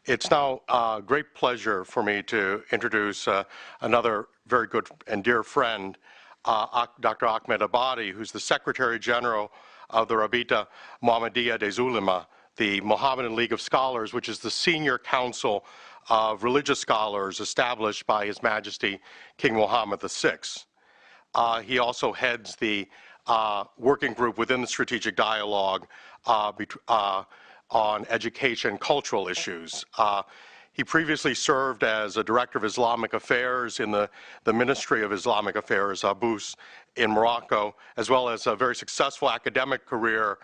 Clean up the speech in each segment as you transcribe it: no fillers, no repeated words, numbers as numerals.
It's now a great pleasure for me to introduce another very good and dear friend, Dr. Ahmed Abadi, who's the Secretary General of the Rabita Muhammadiyya des Ulama, the Mohammedan League of Scholars, which is the senior council of religious scholars established by His Majesty King Mohammed VI. He also heads the working group within the Strategic Dialogue on education and cultural issues. He previously served as a Director of Islamic Affairs in the Ministry of Islamic Affairs, Bous, in Morocco, as well as a very successful academic career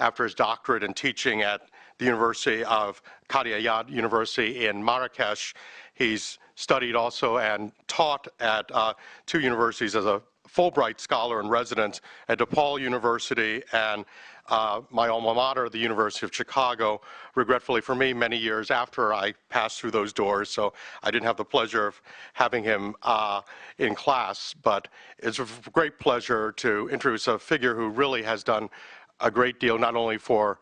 after his doctorate in teaching at the University of Qadi Ayad University in Marrakesh. He's studied also and taught at two universities as a Fulbright Scholar in Residence at DePaul University and my alma mater, the University of Chicago, regretfully for me, many years after I passed through those doors, so I didn't have the pleasure of having him in class, but it's a great pleasure to introduce a figure who really has done a great deal, not only for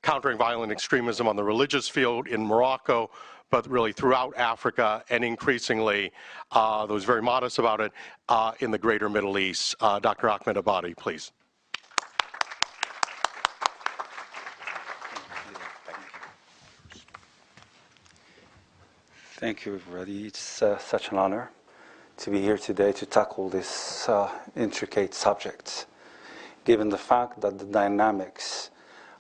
countering violent extremism on the religious field in Morocco, but really throughout Africa, and increasingly, though he's very modest about it, in the greater Middle East. Dr. Ahmed Abadi, please. Thank you, everybody. It's such an honor to be here today to tackle this intricate subject, given the fact that the dynamics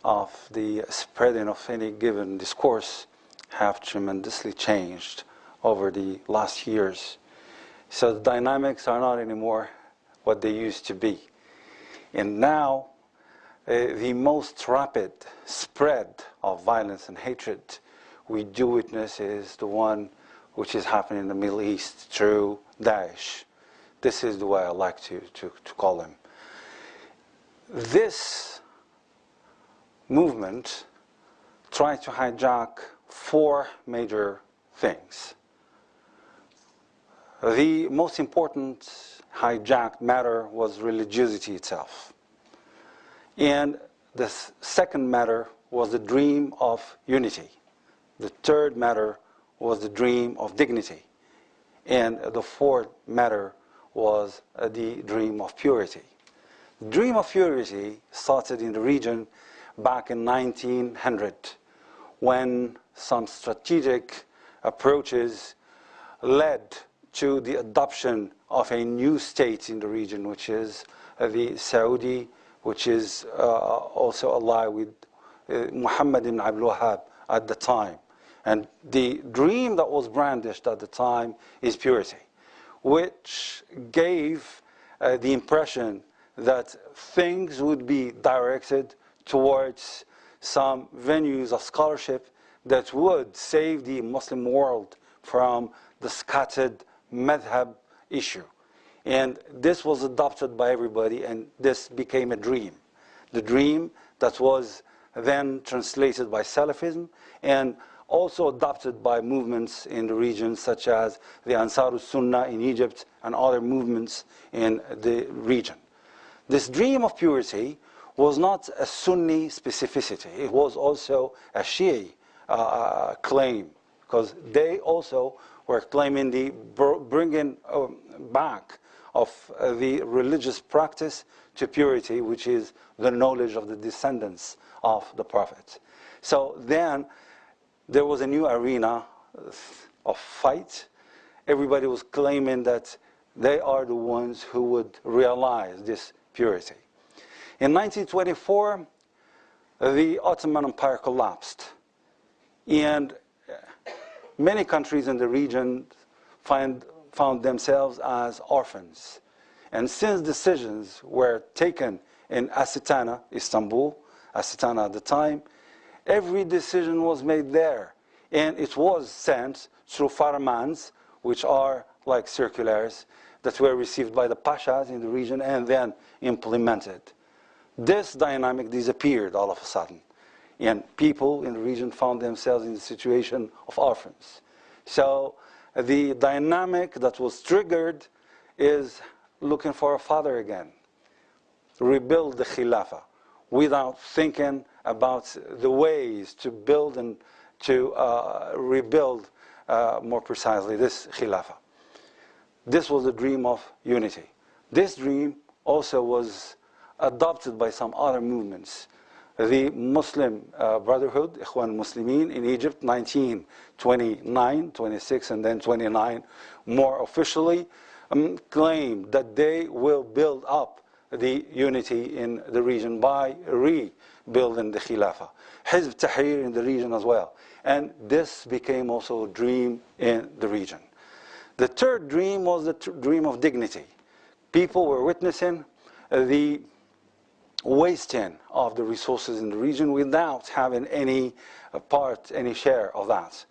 of the spreading of any given discourse have tremendously changed over the last years. So the dynamics are not anymore what they used to be. And now, the most rapid spread of violence and hatred we do witness is the one which is happening in the Middle East through Daesh. This is the way I like to call them. This movement tried to hijack four major things. The most important hijacked matter was religiosity itself. And the second matter was the dream of unity. The third matter was the dream of dignity. And the fourth matter was the dream of purity. The dream of purity started in the region back in 1900, when some strategic approaches led to the adoption of a new state in the region, which is the Saudi, which is also allied with Muhammad ibn Abdul Wahhab at the time. And the dream that was brandished at the time is purity, which gave the impression that things would be directed towards some venues of scholarship that would save the Muslim world from the scattered madhab issue. And this was adopted by everybody, and this became a dream. The dream that was then translated by Salafism and also adopted by movements in the region such as the Ansar al-Sunnah in Egypt and other movements in the region. This dream of purity was not a Sunni specificity. It was also a Shi'i claim, because they also were claiming the bringing back of the religious practice to purity, which is the knowledge of the descendants of the Prophet. So then there was a new arena of fight. Everybody was claiming that they are the ones who would realize this purity. In 1924, the Ottoman Empire collapsed, and many countries in the region found themselves as orphans. And since decisions were taken in Asitana, Istanbul, Asitana at the time, every decision was made there. And it was sent through farmans, which are like circulars, that were received by the pashas in the region and then implemented. This dynamic disappeared all of a sudden, and people in the region found themselves in the situation of orphans. So the dynamic that was triggered is looking for a father again, rebuild the Khilafah without thinking about the ways to build and to rebuild, more precisely, this Khilafah. This was a dream of unity. This dream also was adopted by some other movements. The Muslim Brotherhood, Ikhwan Muslimin in Egypt, 1929, 26, and then 29, more officially, claimed that they will build up the unity in the region by rebuilding the Khilafah. Hizb Tahrir in the region as well. And this became also a dream in the region. The third dream was the dream of dignity. People were witnessing the wasting of the resources in the region without having any part, any share of that.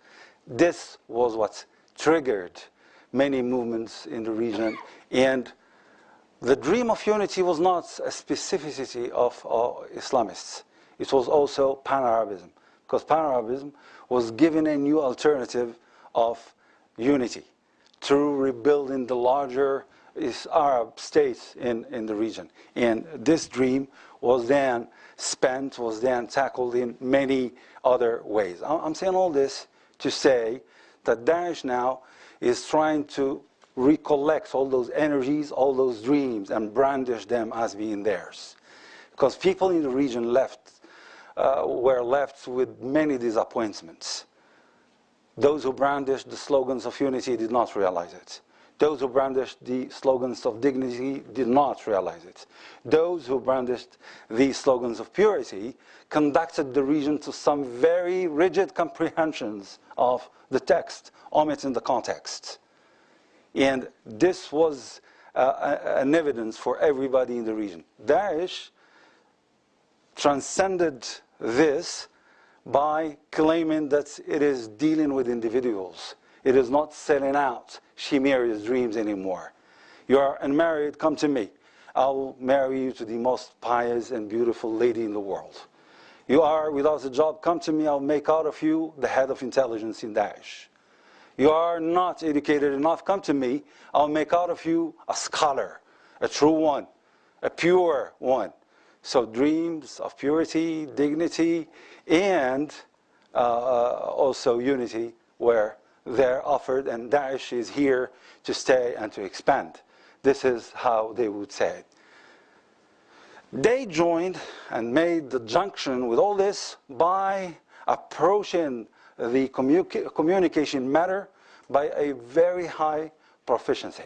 This was what triggered many movements in the region, and the dream of unity was not a specificity of Islamists. It was also Pan-Arabism, because Pan-Arabism was given a new alternative of unity through rebuilding the larger Arab states in the region. And this dream was then spent, was then tackled in many other ways. I'm saying all this to say that Daesh now is trying to recollect all those energies, all those dreams, and brandish them as being theirs. Because people in the region were left with many disappointments. Those who brandished the slogans of unity did not realize it. Those who brandished the slogans of dignity did not realize it. Those who brandished the slogans of purity conducted the region to some very rigid comprehensions of the text, omitting the context. And this was an evidence for everybody in the region. Daesh transcended this by claiming that it is dealing with individuals. It is not selling out chimerious dreams anymore. You are unmarried, come to me. I'll marry you to the most pious and beautiful lady in the world. You are without a job, come to me, I'll make out of you the head of intelligence in Daesh. You are not educated enough, come to me, I'll make out of you a scholar, a true one, a pure one. So dreams of purity, dignity, and also unity were there offered, and Daesh is here to stay and to expand. This is how they would say it. They joined and made the junction with all this by approaching the communication matter by a very high proficiency.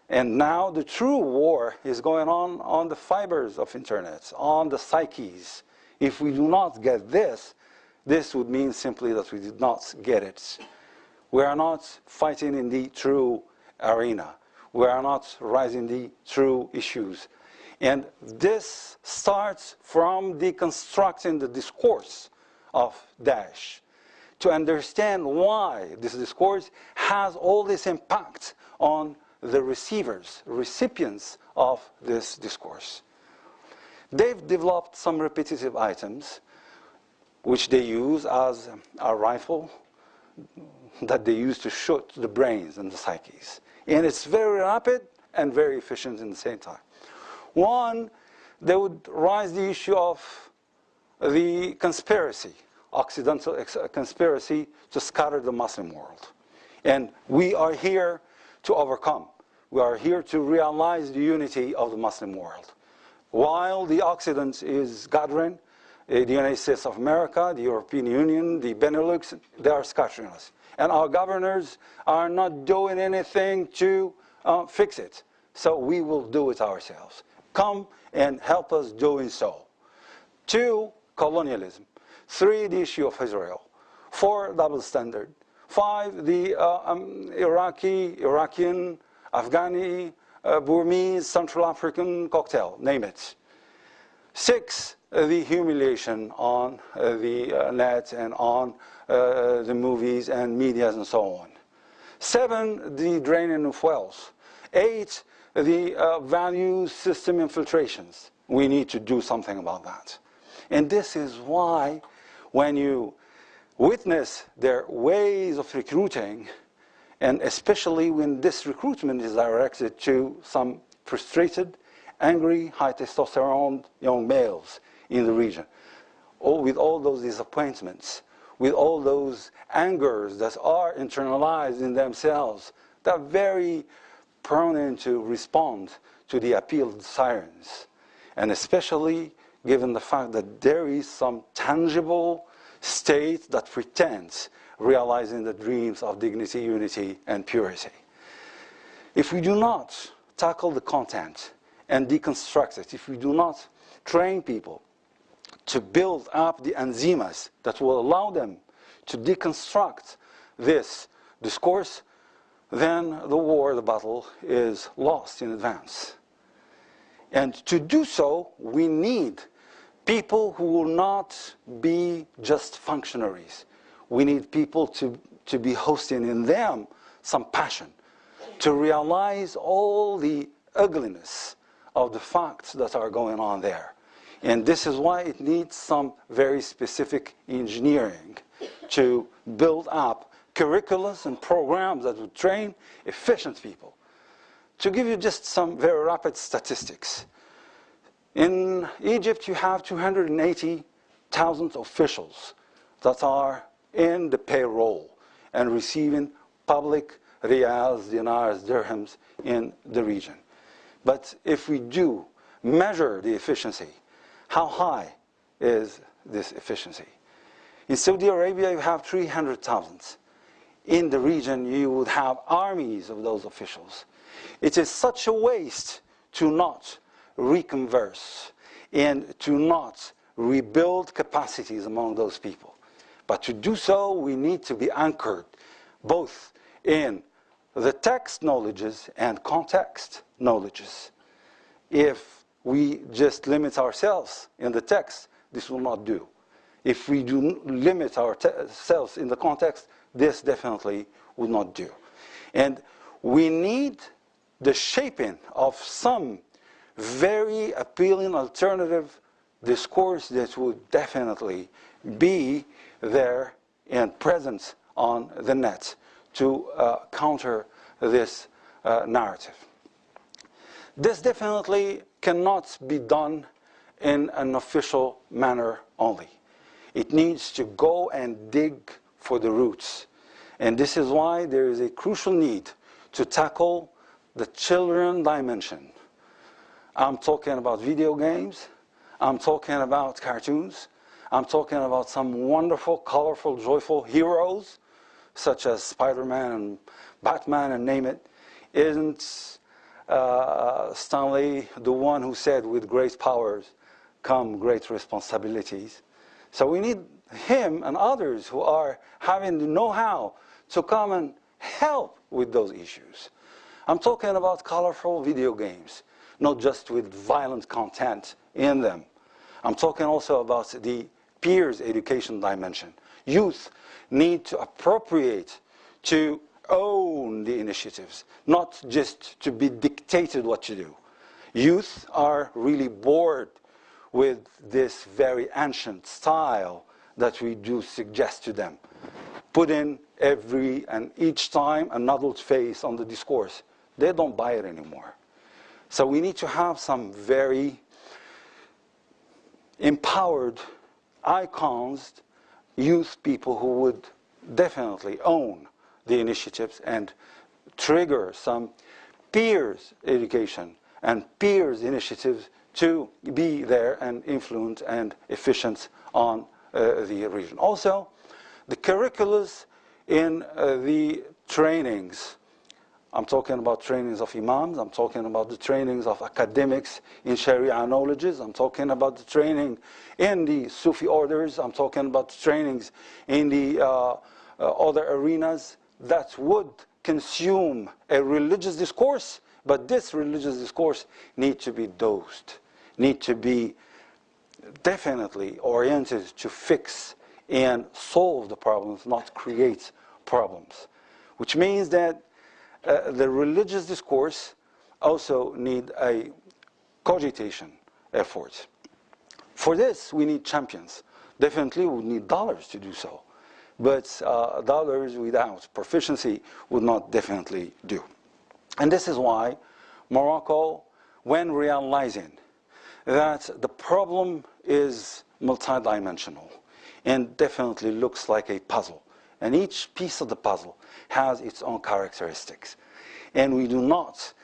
And now the true war is going on the fibers of internet, on the psyches. If we do not get this, this would mean simply that we did not get it. We are not fighting in the true arena. We are not raising the true issues. And this starts from deconstructing the discourse of Daesh to understand why this discourse has all this impact on the recipients of this discourse. They've developed some repetitive items which they use as a rifle that they use to shoot the brains and the psyches. And it's very rapid and very efficient in the same time. One, they would raise the issue of the conspiracy, Occidental conspiracy to scatter the Muslim world. And we are here to overcome. We are here to realize the unity of the Muslim world. While the Occident is gathering, the United States of America, the European Union, the Benelux, they are scattering us. And our governors are not doing anything to fix it. So we will do it ourselves. Come and help us doing so. 2, colonialism. 3, the issue of Israel. 4, double standard. 5, the Iranian, Afghani, Burmese, Central African cocktail, name it. 6, the humiliation on the net and on the movies and medias and so on. 7, the draining of wealth. 8, the value system infiltrations. We need to do something about that. And this is why when you witness their ways of recruiting, and especially when this recruitment is directed to some frustrated, angry, high testosterone young males in the region, with all those disappointments, with all those angers that are internalized in themselves, they're very prone to respond to the appeal of the sirens. And especially given the fact that there is some tangible state that pretends realizing the dreams of dignity, unity, and purity. If we do not tackle the content and deconstruct it, if we do not train people to build up the enzymes that will allow them to deconstruct this discourse, then the war, the battle, is lost in advance. And to do so, we need people who will not be just functionaries. We need people to be hosting in them some passion, to realize all the ugliness of the facts that are going on there. And this is why it needs some very specific engineering to build up curriculums and programs that would train efficient people. To give you just some very rapid statistics, in Egypt you have 280,000 officials that are in the payroll and receiving public riyals, dinars, dirhams in the region. But if we do measure the efficiency, how high is this efficiency? In Saudi Arabia you have 300,000. In the region you would have armies of those officials. It is such a waste to not reconverse and to not rebuild capacities among those people. But to do so, we need to be anchored both in the text knowledges and context knowledges. If we just limit ourselves in the text, this will not do. If we do limit ourselves in the context, this definitely would not do. And we need the shaping of some very appealing alternative discourse that would definitely be there and present on the net to counter this narrative. This definitely cannot be done in an official manner only. It needs to go and dig for the roots. And this is why there is a crucial need to tackle the children dimension. I'm talking about video games. I'm talking about cartoons. I'm talking about some wonderful, colorful, joyful heroes, such as Spider-Man and Batman and name it. Isn't Stanley the one who said, with great powers come great responsibilities? So we need him and others who are having the know-how to come and help with those issues. I'm talking about colorful video games, not just with violent content in them. I'm talking also about the peers education dimension. Youth need to appropriate, to own the initiatives, not just to be dictated what to do. Youth are really bored with this very ancient style that we do suggest to them. Put in every and each time an adult face on the discourse. They don't buy it anymore. So we need to have some very empowered icons, youth people who would definitely own the initiatives and trigger some peers education and peers initiatives to be there and influent and efficient on the region. Also, the curriculums in the trainings. I'm talking about trainings of imams. I'm talking about the trainings of academics in Sharia knowledges. I'm talking about the training in the Sufi orders. I'm talking about the trainings in the other arenas that would consume a religious discourse, but this religious discourse needs to be dosed, need to be definitely oriented to fix and solve the problems, not create problems. Which means that the religious discourse also need a cogitation effort. For this, we need champions. Definitely, we need dollars to do so. But dollars without proficiency would not definitely do. And this is why Morocco, when realizing that the problem is multidimensional and definitely looks like a puzzle. And each piece of the puzzle has its own characteristics. And we do not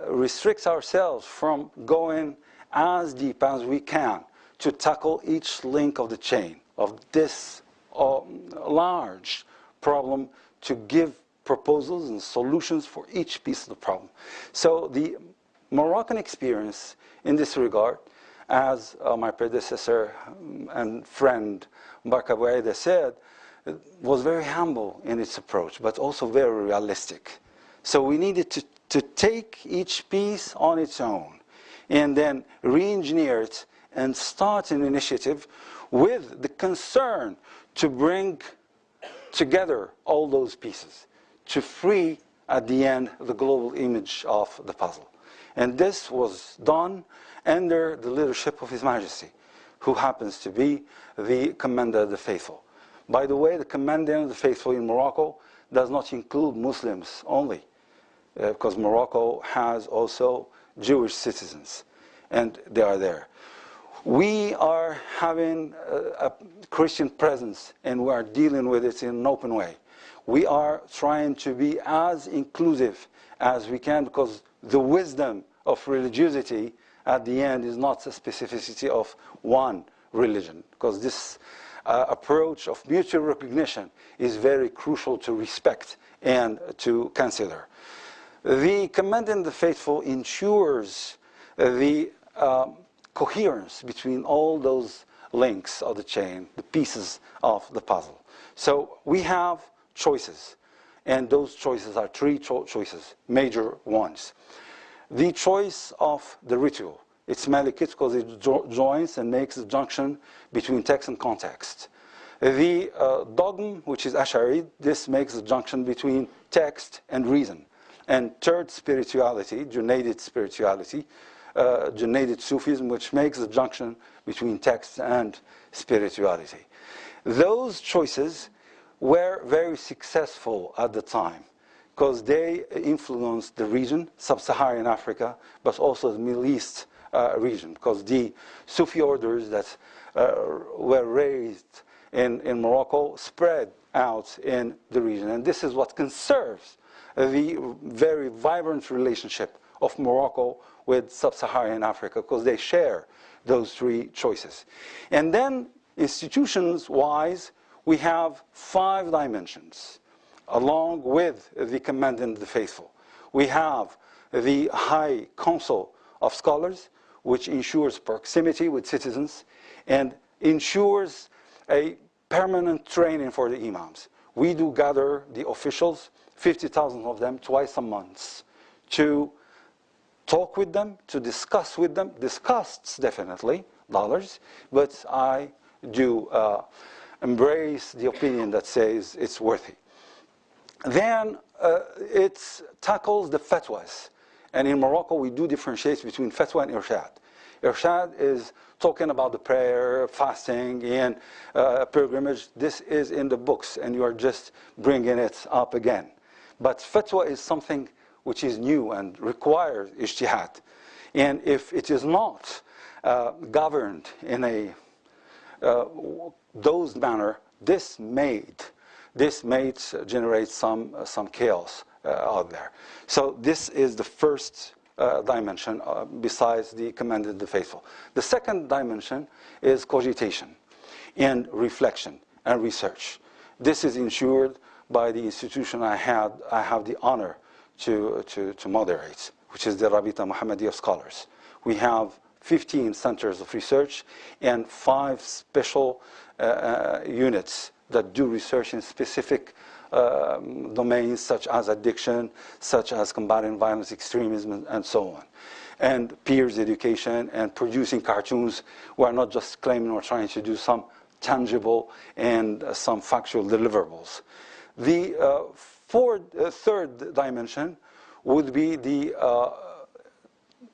restrict ourselves from going as deep as we can to tackle each link of the chain of this large problem, to give proposals and solutions for each piece of the problem. So the Moroccan experience in this regard, as my predecessor and friend Mbarka Bouaida said, was very humble in its approach, but also very realistic. So we needed to take each piece on its own and then re-engineer it and start an initiative with the concern to bring together all those pieces, to free, at the end, the global image of the puzzle. And this was done under the leadership of His Majesty, who happens to be the Commander of the Faithful. By the way, the Commander of the Faithful in Morocco does not include Muslims only, because Morocco has also Jewish citizens, and they are there. We are having a Christian presence, and we are dealing with it in an open way. We are trying to be as inclusive as we can, because the wisdom of religiosity at the end is not the specificity of one religion, because this approach of mutual recognition is very crucial to respect and to consider. The Commandant of the Faithful ensures the coherence between all those links of the chain, the pieces of the puzzle. So we have choices, and those choices are three choices, major ones. The choice of the ritual. It's Malikit because it joins and makes the junction between text and context. The dogma, which is Ash'ari, this makes the junction between text and reason. And third, spirituality, Junaidid spirituality, Junaidid Sufism, which makes the junction between text and spirituality. Those choices were very successful at the time, because they influenced the region, sub-Saharan Africa, but also the Middle East region, because the Sufi orders that were raised in Morocco spread out in the region. And this is what conserves the very vibrant relationship of Morocco with sub-Saharan Africa, because they share those three choices. And then, institutions-wise, we have 5 dimensions, along with the Commandant of the Faithful. We have the High Council of Scholars, which ensures proximity with citizens and ensures a permanent training for the imams. We do gather the officials, 50,000 of them, twice a month, to talk with them, to discuss with them. This costs definitely dollars, but I do embrace the opinion that says it's worthy. Then it tackles the fatwas. And in Morocco, we do differentiate between fatwa and irshad. Irshad is talking about the prayer, fasting, and pilgrimage. This is in the books, and you are just bringing it up again. But fatwa is something which is new and requires ijtihad. And if it is not governed in a dosed manner, this may generate some chaos out there. So this is the first dimension besides the Commandant of the Faithful. The second dimension is cogitation and reflection and research. This is ensured by the institution I have the honor to moderate, which is the Rabita Muhammadiyya of Scholars. We have 15 centers of research and 5 special units that do research in specific domains, such as addiction, such as combating violence, extremism, and so on. And peers education and producing cartoons. We are not just claiming we're trying to do some tangible and some factual deliverables. The third dimension would be the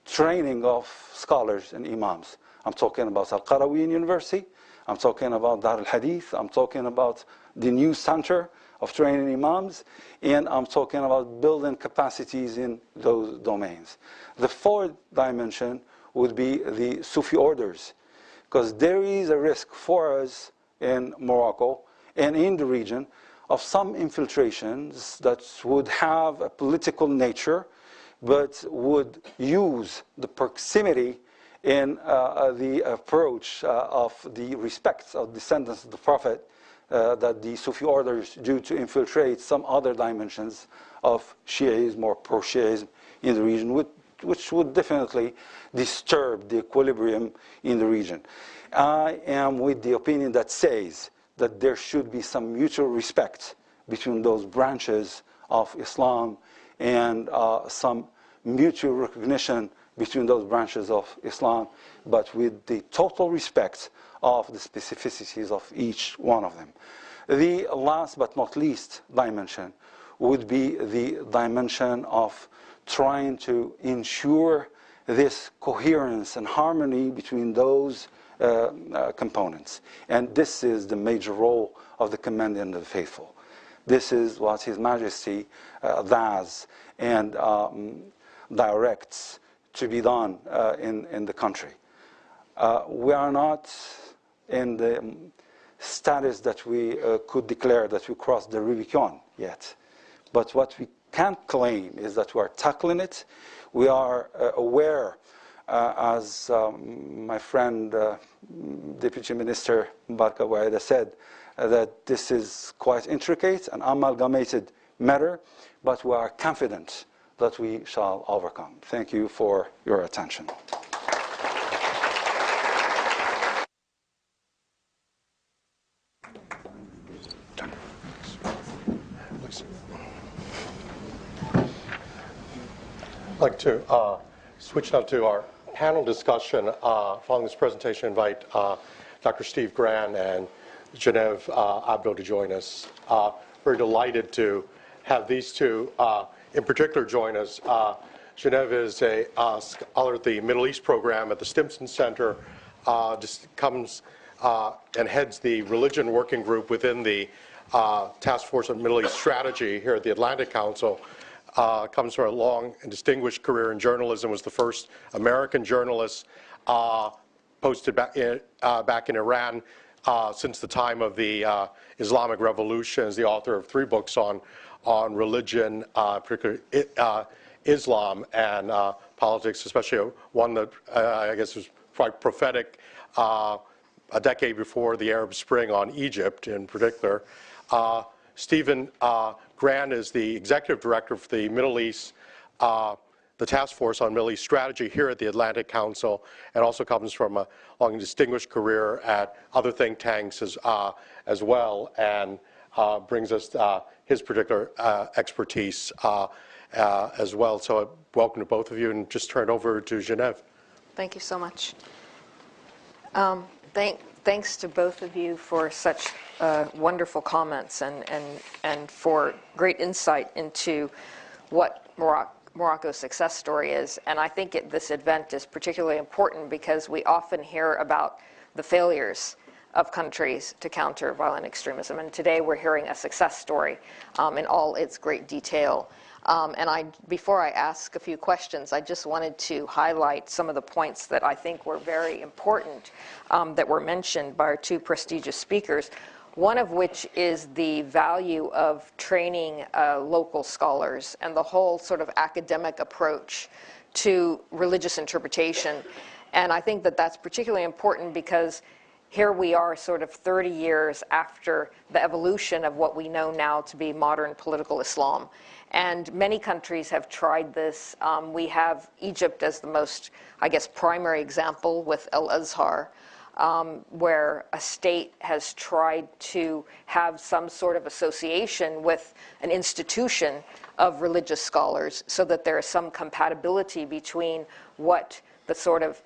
training of scholars and imams. I'm talking about Al-Qarawiyyin University. I'm talking about Dar al-Hadith. I'm talking about the new center of training imams. And I'm talking about building capacities in those domains. The fourth dimension would be the Sufi orders, because there is a risk for us in Morocco and in the region of some infiltrations that would have a political nature, but would use the proximity in the approach of the respect of descendants of the Prophet that the Sufi orders do to infiltrate some other dimensions of Shi'ism or pro-Shi'ism in the region, which would definitely disturb the equilibrium in the region. I am with the opinion that says that there should be some mutual respect between those branches of Islam and some mutual recognition between those branches of Islam, but with the total respect of the specificities of each one of them. The last but not least dimension would be the dimension of trying to ensure this coherence and harmony between those components. And this is the major role of the Commandant of the Faithful. This is what His Majesty does and directs to be done in the country. We are not in the status that we could declare that we crossed the Rubicon yet. But what we can claim is that we are tackling it. We are aware, as my friend, Deputy Minister Mbarka Waida said, that this is quite intricate and amalgamated matter, but we are confident that we shall overcome. Thank you for your attention. I'd like to switch now to our panel discussion. Following this presentation, invite Dr. Steve Gran and Genevieve Abdo to join us. Very delighted to have these two in particular join us. Genevieve is a scholar at the Middle East program at the Stimson Center, just comes and heads the religion working group within the Task Force on Middle East Strategy here at the Atlantic Council. Comes from a long and distinguished career in journalism, was the first American journalist posted back in Iran since the time of the Islamic Revolution, is the author of 3 books on religion, particularly Islam and politics, especially one that I guess was quite prophetic a decade before the Arab Spring on Egypt in particular. Stephen Gran is the executive director for the Middle East, the Task Force on Middle East Strategy here at the Atlantic Council, and also comes from a long and distinguished career at other think tanks as well, and brings us his particular expertise as well. So welcome to both of you, and just turn it over to Genevieve. Thank you so much. Thanks to both of you for such wonderful comments and for great insight into what Morocco's success story is. And I think this event is particularly important because we often hear about the failures of countries to counter violent extremism. And today we're hearing a success story in all its great detail. Before I ask a few questions, I just wanted to highlight some of the points that I think were very important that were mentioned by our 2 prestigious speakers, one of which is the value of training local scholars and the whole sort of academic approach to religious interpretation. And I think that that's particularly important because here we are sort of 30 years after the evolution of what we know now to be modern political Islam. And many countries have tried this. We have Egypt as the most, I guess, primary example with Al-Azhar, where a state has tried to have some sort of association with an institution of religious scholars so that there is some compatibility between what the sort of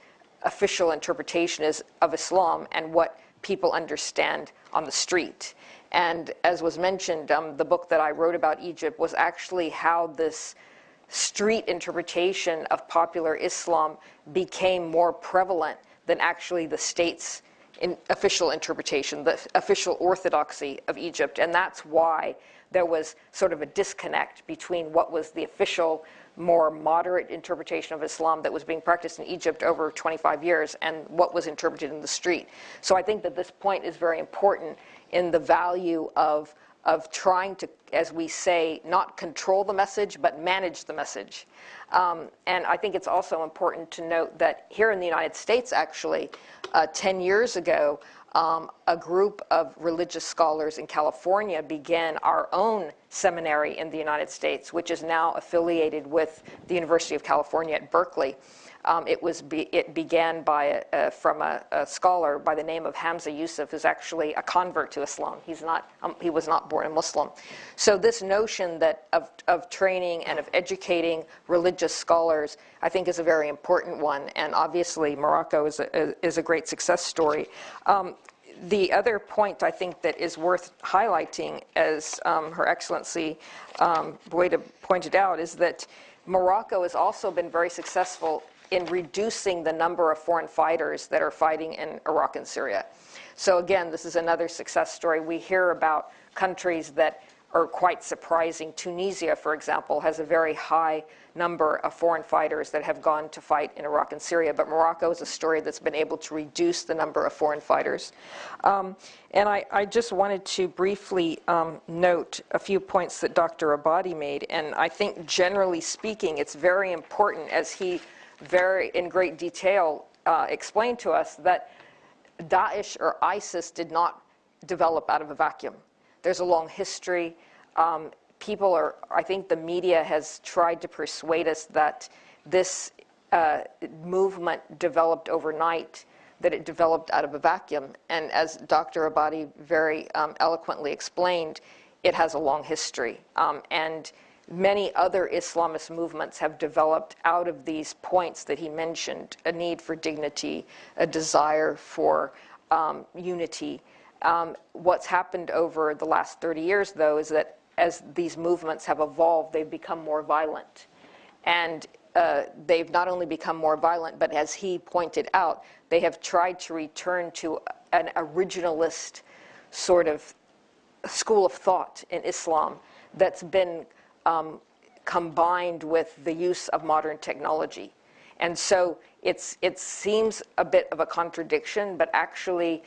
official interpretation is of Islam and what people understand on the street. And as was mentioned, the book that I wrote about Egypt was actually how this street interpretation of popular Islam became more prevalent than actually the state's official interpretation, the official orthodoxy of Egypt. And that's why there was sort of a disconnect between what was the official more moderate interpretation of Islam that was being practiced in Egypt over 25 years and what was interpreted in the street. So I think that this point is very important in the value of trying to, as we say, not control the message, but manage the message. And I think it's also important to note that here in the United States, actually, 10 years ago, a group of religious scholars in California began our own seminary in the United States, which is now affiliated with the University of California at Berkeley. It began from a scholar by the name of Hamza Yusuf, who's actually a convert to Islam. He was not born a Muslim. So this notion that of training and of educating religious scholars, I think, is a very important one. And obviously, Morocco is a great success story. The other point I think that is worth highlighting, as Her Excellency Bouyda pointed out, is that Morocco has also been very successful in reducing the number of foreign fighters that are fighting in Iraq and Syria. So again, this is another success story. We hear about countries that are quite surprising. Tunisia, for example, has a very high number of foreign fighters that have gone to fight in Iraq and Syria, but Morocco is a story that's been able to reduce the number of foreign fighters. And I just wanted to briefly note a few points that Dr. Abadi made, and I think generally speaking, it's very important, as he in great detail explained to us, that Daesh or ISIS did not develop out of a vacuum. There's a long history. I think the media has tried to persuade us that this movement developed overnight, that it developed out of a vacuum. And as Dr. Abadi very eloquently explained, it has a long history. And many other Islamist movements have developed out of these points that he mentioned: a need for dignity, a desire for unity. What's happened over the last 30 years, though, is that as these movements have evolved, they've become more violent. And they've not only become more violent, but as he pointed out, they have tried to return to an originalist sort of school of thought in Islam that's been combined with the use of modern technology. And so it seems a bit of a contradiction, but actually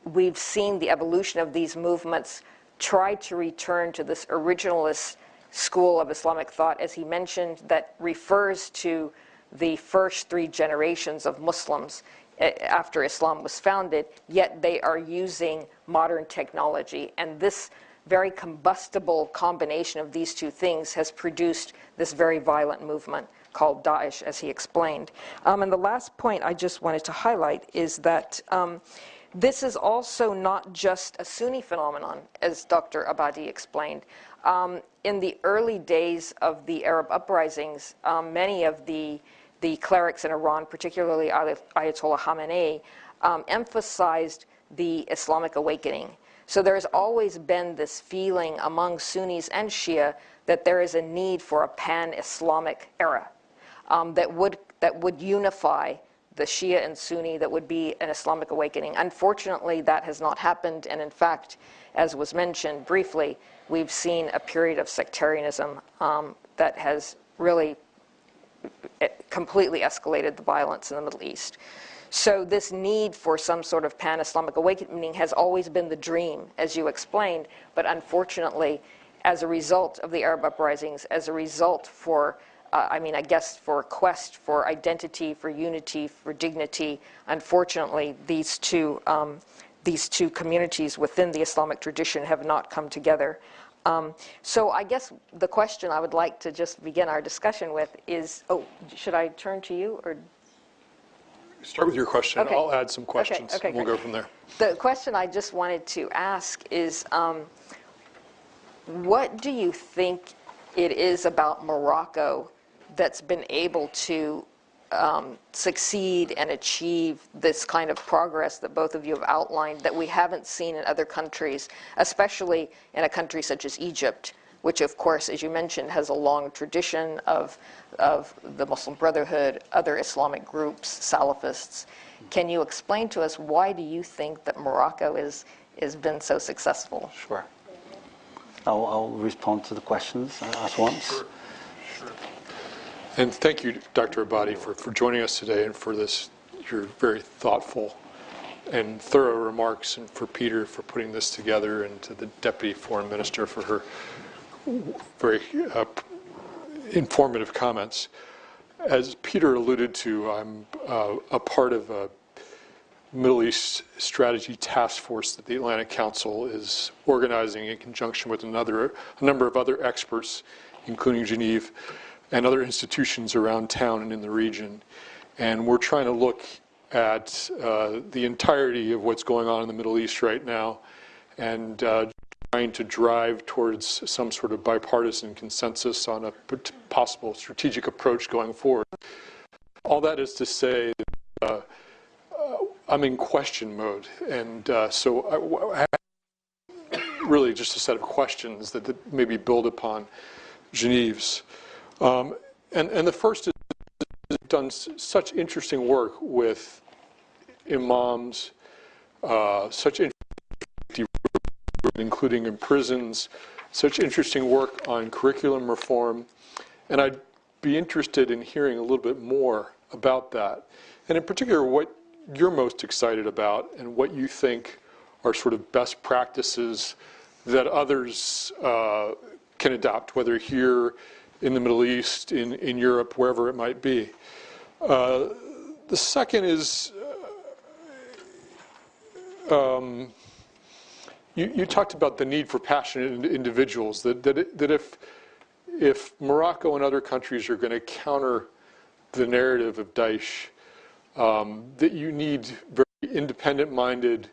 we've seen the evolution of these movements try to return to this originalist school of Islamic thought, as he mentioned, that refers to the first 3 generations of Muslims after Islam was founded, yet they are using modern technology. And this very combustible combination of these two things has produced this very violent movement called Daesh, as he explained. And the last point I just wanted to highlight is that this is also not just a Sunni phenomenon, as Dr. Abadi explained. In the early days of the Arab uprisings, many of the clerics in Iran, particularly Ayatollah Khamenei, emphasized the Islamic awakening. So there's always been this feeling among Sunnis and Shia that there is a need for a pan-Islamic era that would unify the Shia and Sunni, that would be an Islamic awakening. Unfortunately, that has not happened, and in fact, as was mentioned briefly, we've seen a period of sectarianism that has really completely escalated the violence in the Middle East. So this need for some sort of pan-Islamic awakening has always been the dream, as you explained, but unfortunately, as a result of the Arab uprisings, as a result for a quest for identity, for unity, for dignity, unfortunately, these two communities within the Islamic tradition have not come together. So I guess the question I would like to just begin our discussion with is, should I turn to you, or? Start with your question. Okay. I'll add some questions. Okay, we'll great. go from there. The question I just wanted to ask is, what do you think it is about Morocco that's been able to succeed and achieve this kind of progress that both of you have outlined that we haven't seen in other countries, especially in a country such as Egypt, which of course, as you mentioned, has a long tradition of the Muslim Brotherhood, other Islamic groups, Salafists. Can you explain to us, why do you think that Morocco has been so successful? Sure. I'll respond to the questions at once. Sure. And thank you, Dr. Abadi, for joining us today and for this, your very thoughtful and thorough remarks, and for Peter for putting this together, and to the Deputy Foreign Minister for her very informative comments. As Peter alluded to, I'm a part of a Middle East Strategy Task Force that the Atlantic Council is organizing in conjunction with a number of other experts, including Genève and other institutions around town and in the region. And we're trying to look at the entirety of what's going on in the Middle East right now, and trying to drive towards some sort of bipartisan consensus on a possible strategic approach going forward. All that is to say that I'm in question mode, and so I have really just a set of questions that maybe build upon Genève's. And the first is, done such interesting work with imams, such interesting, including in prisons, such interesting work on curriculum reform, and I'd be interested in hearing a little bit more about that, and in particular what you're most excited about and what you think are sort of best practices that others can adopt, whether here in the Middle East, in Europe, wherever it might be. The second is, you talked about the need for passionate individuals, that if Morocco and other countries are going to counter the narrative of Daesh, that you need very independent-minded,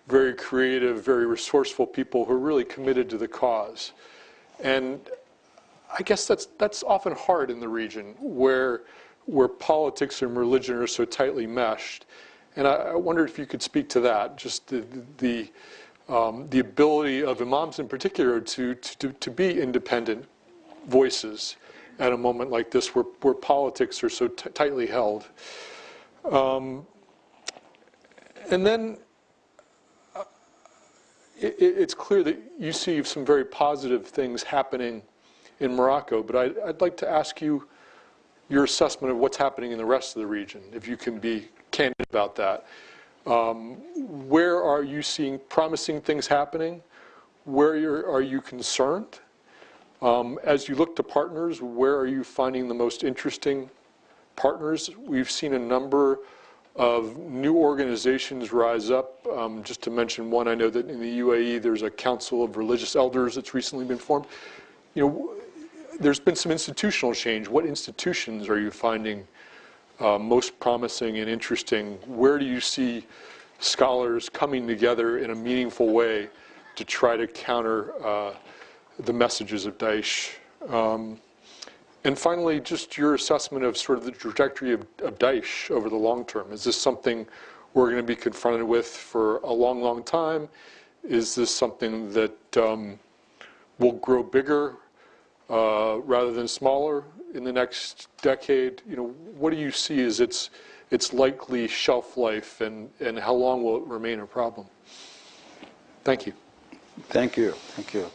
very creative, very resourceful people who are really committed to the cause. And I guess that's often hard in the region where politics and religion are so tightly meshed. And I wondered if you could speak to that, just the ability of imams in particular to be independent voices at a moment like this where politics are so tightly held. And then it's clear that you see some very positive things happening in Morocco, but I'd like to ask you your assessment of what's happening in the rest of the region, if you can be candid about that. Where are you seeing promising things happening? Where are you concerned? As you look to partners, where are you finding the most interesting partners? We've seen a number of new organizations rise up. Just to mention one, I know that in the UAE there's a Council of Religious Elders that's recently been formed. You know, there's been some institutional change. What institutions are you finding most promising and interesting? Where do you see scholars coming together in a meaningful way to try to counter the messages of Daesh? And finally, just your assessment of sort of the trajectory of Daesh over the long term. Is this something we're going to be confronted with for a long, long time? Is this something that will grow bigger rather than smaller in the next decade? You know, what do you see as its likely shelf life, and how long will it remain a problem? Thank you. Thank you. Thank you.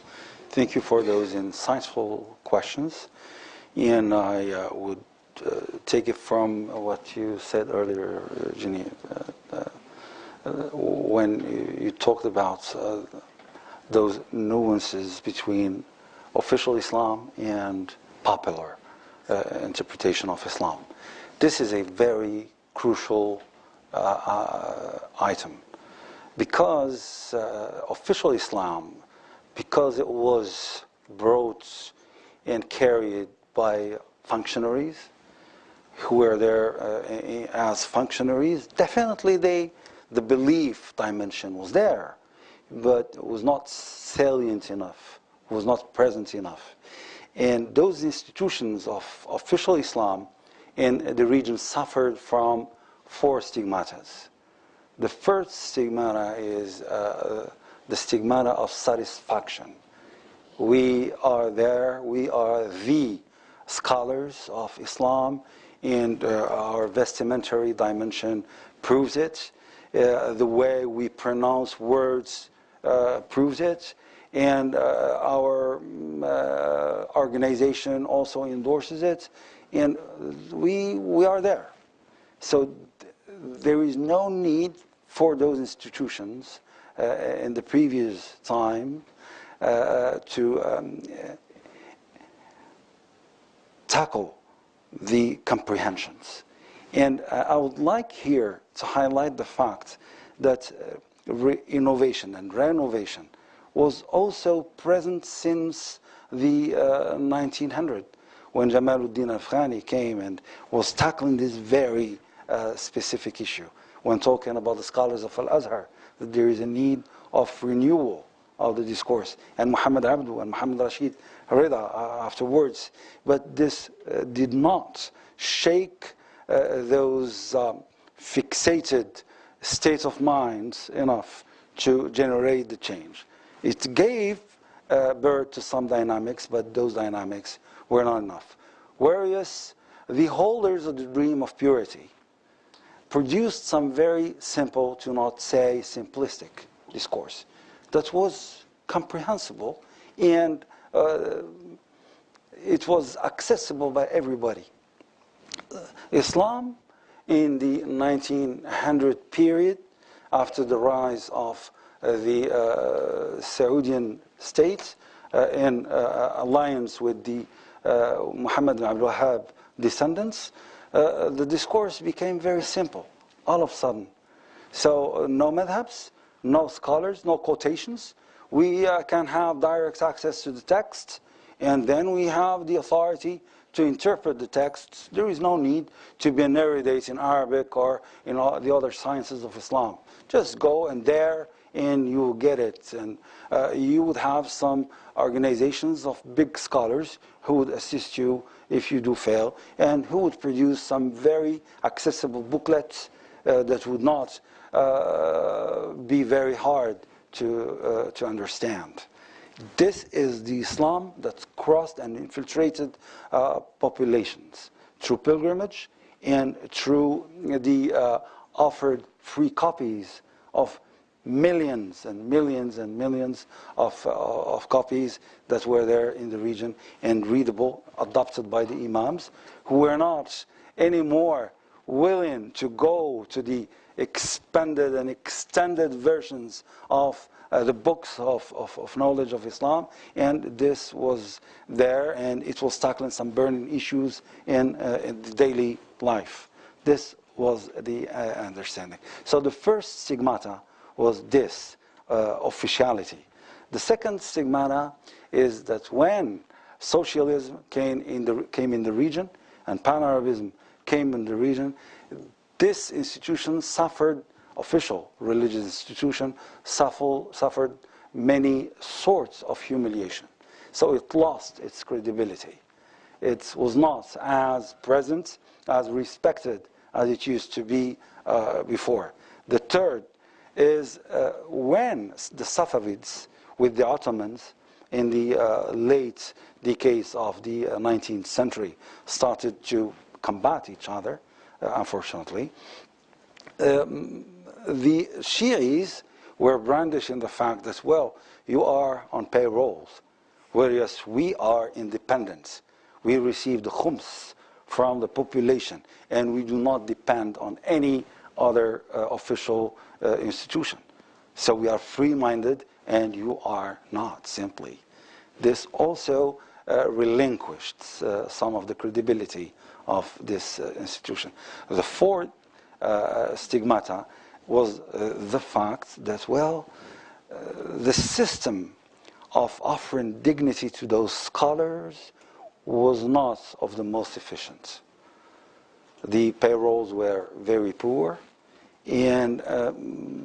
Thank you for those insightful questions. And I would take it from what you said earlier, Genève, when you talked about those nuances between official Islam and popular interpretation of Islam. This is a very crucial item, because official Islam, because it was brought and carried by functionaries who were there as functionaries, definitely the belief dimension was there, but it was not salient enough, was not present enough. And those institutions of official Islam in the region suffered from 4 stigmatas. The first stigmata is the stigmata of satisfaction. We are there, we are the scholars of Islam, and our vestimentary dimension proves it. The way we pronounce words proves it. and our organization also endorses it, and we are there. So there is no need for those institutions in the previous time to tackle the comprehensions. And I would like here to highlight the fact that innovation and renovation was also present since the 1900, when Jamaluddin Afghani came and was tackling this very specific issue. When talking about the scholars of Al-Azhar, that there is a need of renewal of the discourse, and Muhammad Abdu and Muhammad Rashid Rida afterwards. But this did not shake those fixated states of minds enough to generate the change. It gave birth to some dynamics, but those dynamics were not enough. Whereas the holders of the dream of purity produced some very simple, to not say simplistic, discourse that was comprehensible, and it was accessible by everybody. Islam, in the 1900 period, after the rise of the Saudian state in alliance with the Muhammad bin Abdul Wahhab descendants, the discourse became very simple all of a sudden. So no madhabs, no scholars, no quotations. We can have direct access to the text, and then we have the authority to interpret the texts. There is no need to be an erudite in Arabic or in all the other sciences of Islam. Just go and there, and you will get it. And you would have some organizations of big scholars who would assist you if you do fail, and who would produce some very accessible booklets that would not be very hard to understand. This is the Islam that crossed and infiltrated populations through pilgrimage and through the offered free copies of millions and millions and millions of copies that were there in the region and readable, adopted by the imams, who were not anymore willing to go to the expanded and extended versions of the books of knowledge of Islam, and this was there, and it was tackling some burning issues in the daily life. This was the understanding. So the first stigmata was this, officiality. The second stigmata is that when socialism came in the region and Pan-Arabism came in the region, this institution suffered, official religious institution suffered many sorts of humiliation. So it lost its credibility. It was not as present, as respected as it used to be before. The third is when the Safavids with the Ottomans in the late decades of the 19th century started to combat each other, unfortunately. The Shi'is were brandishing the fact that, well, you are on payrolls, whereas we are independent. We receive the khums from the population, and we do not depend on any other official institution. So we are free-minded, and you are not, simply. This also relinquished some of the credibility of this institution. The fourth stigmata was the fact that, well, the system of offering dignity to those scholars was not of the most efficient. The payrolls were very poor, and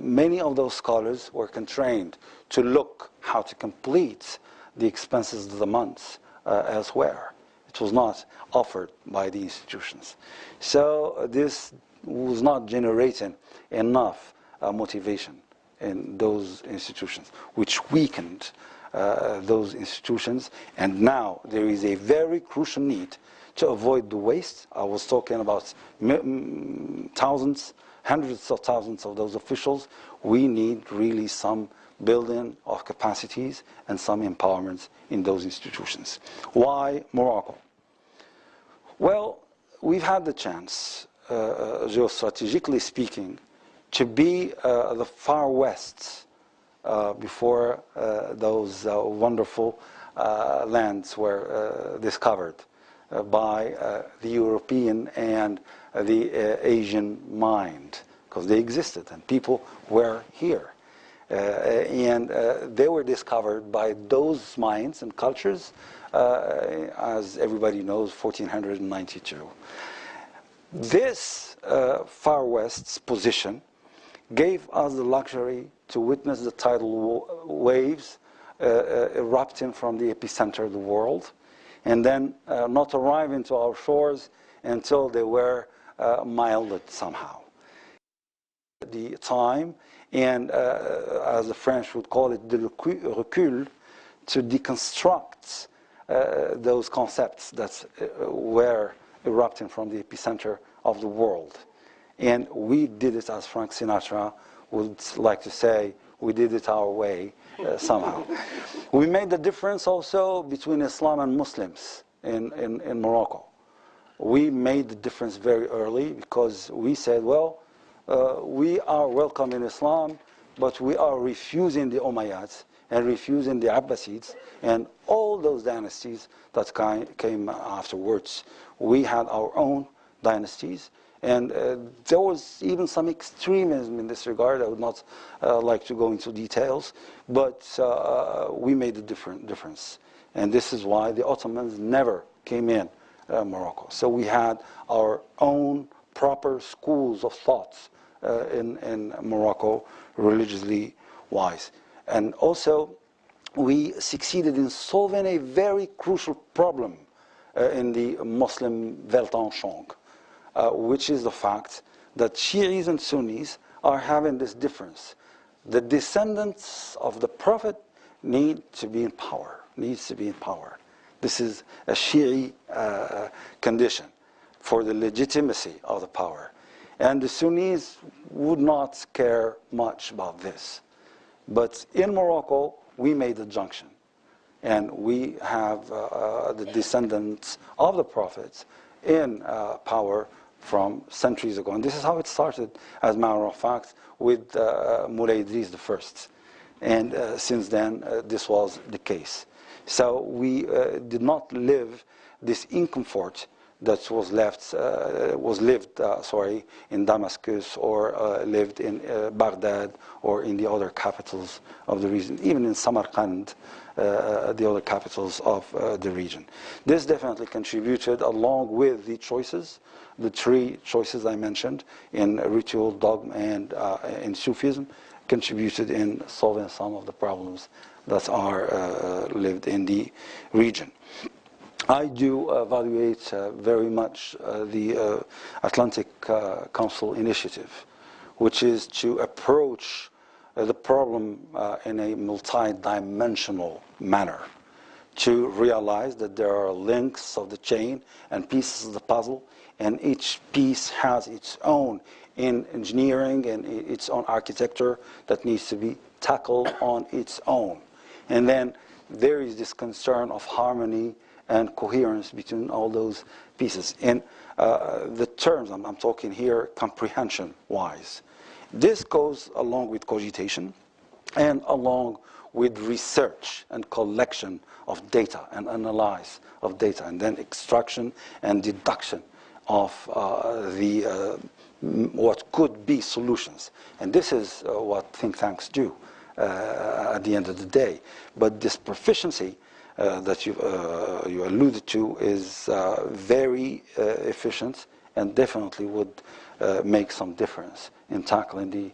many of those scholars were constrained to look how to complete the expenses of the month elsewhere. It was not offered by the institutions. So this was not generating enough motivation in those institutions, which weakened those institutions. And now there is a very crucial need to avoid the waste. I was talking about thousands, hundreds of thousands of those officials, we need really some building of capacities and some empowerment in those institutions. Why Morocco? Well, we've had the chance, geostrategically speaking, to be the far west before those wonderful lands were discovered by the European and the Asian mind, because they existed and people were here. And they were discovered by those minds and cultures, as everybody knows, 1492. This Far West's position gave us the luxury to witness the tidal waves erupting from the epicenter of the world, and then not arriving to our shores until they were milded somehow. The time, and as the French would call it, the recul, to deconstruct those concepts that were erupting from the epicenter of the world. And we did it, as Frank Sinatra would like to say, we did it our way somehow. We made the difference also between Islam and Muslims in Morocco. We made the difference very early because we said, well, we are welcome in Islam, but we are refusing the Umayyads and refusing the Abbasids and all those dynasties that came afterwards. We had our own dynasties, and there was even some extremism in this regard. I would not like to go into details, but we made a difference. And this is why the Ottomans never came in Morocco. So we had our own proper schools of thoughts in Morocco, religiously wise. And also, we succeeded in solving a very crucial problem in the Muslim Weltanschauung, which is the fact that Shi'is and Sunnis are having this difference. The descendants of the Prophet need to be in power, needs to be in power. This is a Shi'i condition for the legitimacy of the power. And the Sunnis would not care much about this. But in Morocco, we made a junction. And we have the descendants of the prophets in power from centuries ago. And this is how it started, as a matter of fact, with Moulay Idris I. And since then, this was the case. So we did not live this incomfort that was lived in Damascus or lived in Baghdad or in the other capitals of the region, even in Samarkand, the other capitals of the region. This definitely contributed, along with the choices, the three choices I mentioned in ritual, dogma, and in Sufism, contributed in solving some of the problems that are lived in the region. I do evaluate very much the Atlantic Council initiative, which is to approach the problem in a multi-dimensional manner, to realize that there are links of the chain and pieces of the puzzle, and each piece has its own engineering and its own architecture that needs to be tackled on its own. And then there is this concern of harmony and coherence between all those pieces. In the terms, I'm talking here comprehension-wise. This goes along with cogitation and along with research and collection of data and analysis of data, and then extraction and deduction of what could be solutions. And this is what think tanks do at the end of the day. But this proficiency that you alluded to is very efficient and definitely would make some difference in tackling the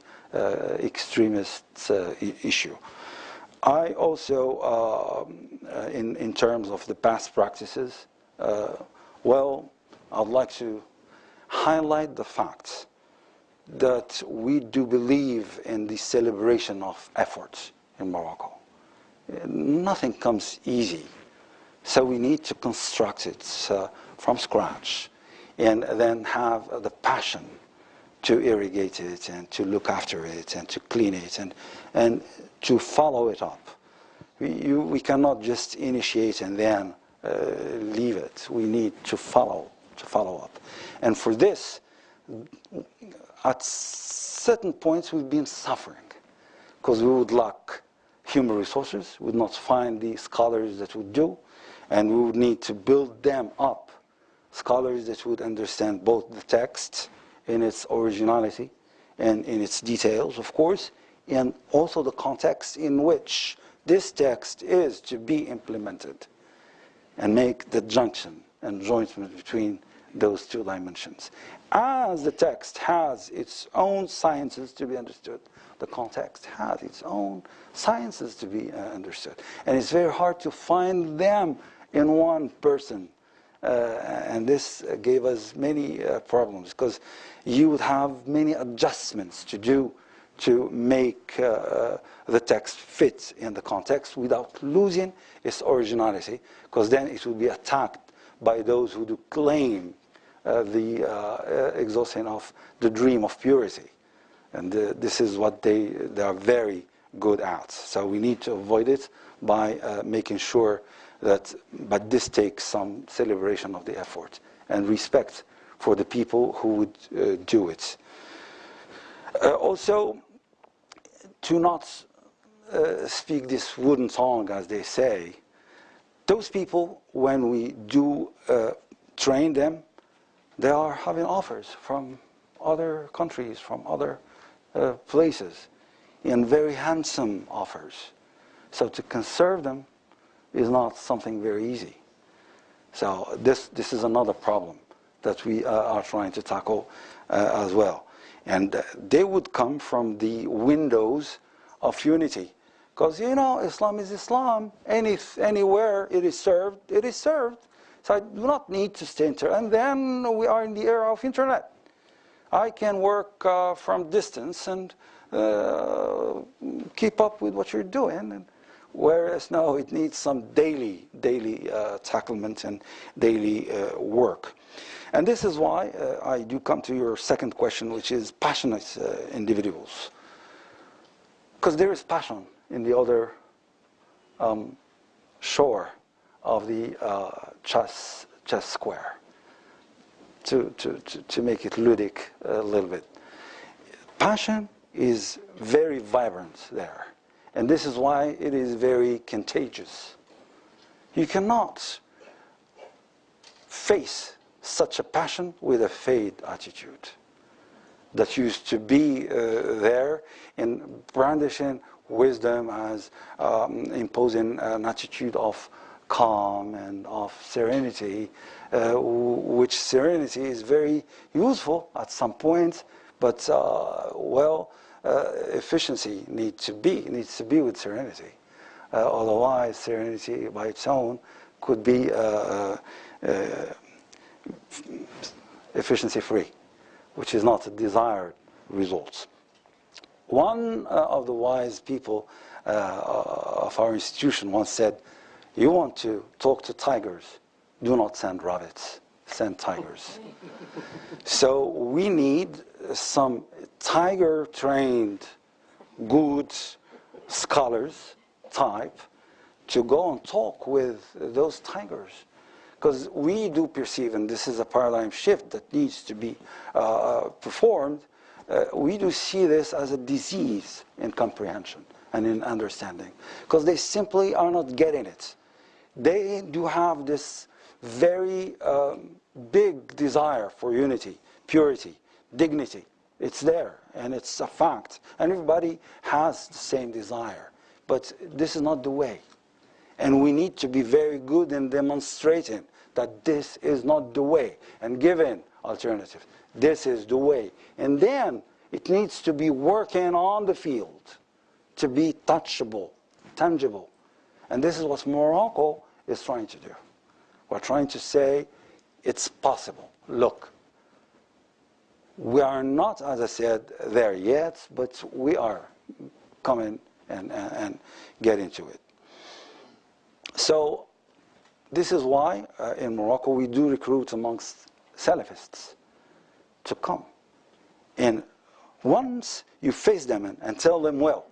extremist issue. I also, in terms of the past practices, well, I'd like to highlight the fact that we do believe in the celebration of efforts in Morocco. Nothing comes easy, so we need to construct it from scratch and then have the passion to irrigate it and to look after it and to clean it and to follow it up. We cannot just initiate and then leave it. We need to follow up. And for this, at certain points we've been suffering because we would lack human resources, we would not find the scholars that would do, and we would need to build them up, scholars that would understand both the text in its originality and in its details, of course, and also the context in which this text is to be implemented, and make the junction and jointment between those two dimensions. As the text has its own sciences to be understood, the context has its own sciences to be understood. And it's very hard to find them in one person. And this gave us many problems, because you would have many adjustments to do to make the text fit in the context without losing its originality, because then it would be attacked by those who do claim the exhaustion of the dream of purity. And this is what they are very good at. So we need to avoid it by making sure that, but this takes some celebration of the effort and respect for the people who would do it. Also, to not speak this wooden tongue, as they say, those people, when we do train them, they are having offers from other countries, from other places, and very handsome offers. So to conserve them is not something very easy. So this is another problem that we are trying to tackle as well. And they would come from the windows of unity. Because, you know, Islam is Islam. Anywhere it is served, it is served. So I do not need to stay in there. And then we are in the era of internet. I can work from distance and keep up with what you're doing. And whereas now it needs some daily tacklement and daily work. And this is why I do come to your second question, which is passionate individuals. Because there is passion in the other shore of the chess square, to make it ludic a little bit. Passion is very vibrant there. And this is why it is very contagious. You cannot face such a passion with a fade attitude that used to be there in brandishing wisdom as imposing an attitude of calm and of serenity, which serenity is very useful at some point, but efficiency needs to be with serenity. Otherwise, serenity by its own could be efficiency-free, which is not a desired result. One of the wise people of our institution once said, "You want to talk to tigers, do not send rabbits, send tigers." So we need some tiger-trained, good scholars type to go and talk with those tigers. Because we do perceive, and this is a paradigm shift that needs to be performed, we do see this as a disease in comprehension and in understanding. Because they simply are not getting it. They do have this very big desire for unity, purity, dignity. It's there, and it's a fact. And everybody has the same desire. But this is not the way. And we need to be very good in demonstrating that this is not the way, and giving alternatives. This is the way. And then it needs to be working on the field to be touchable, tangible. And this is what Morocco is trying to do. We're trying to say, it's possible. Look, we are not, as I said, there yet, but we are coming and getting to it. So this is why in Morocco we do recruit amongst Salafists to come And once you face them and tell them, well,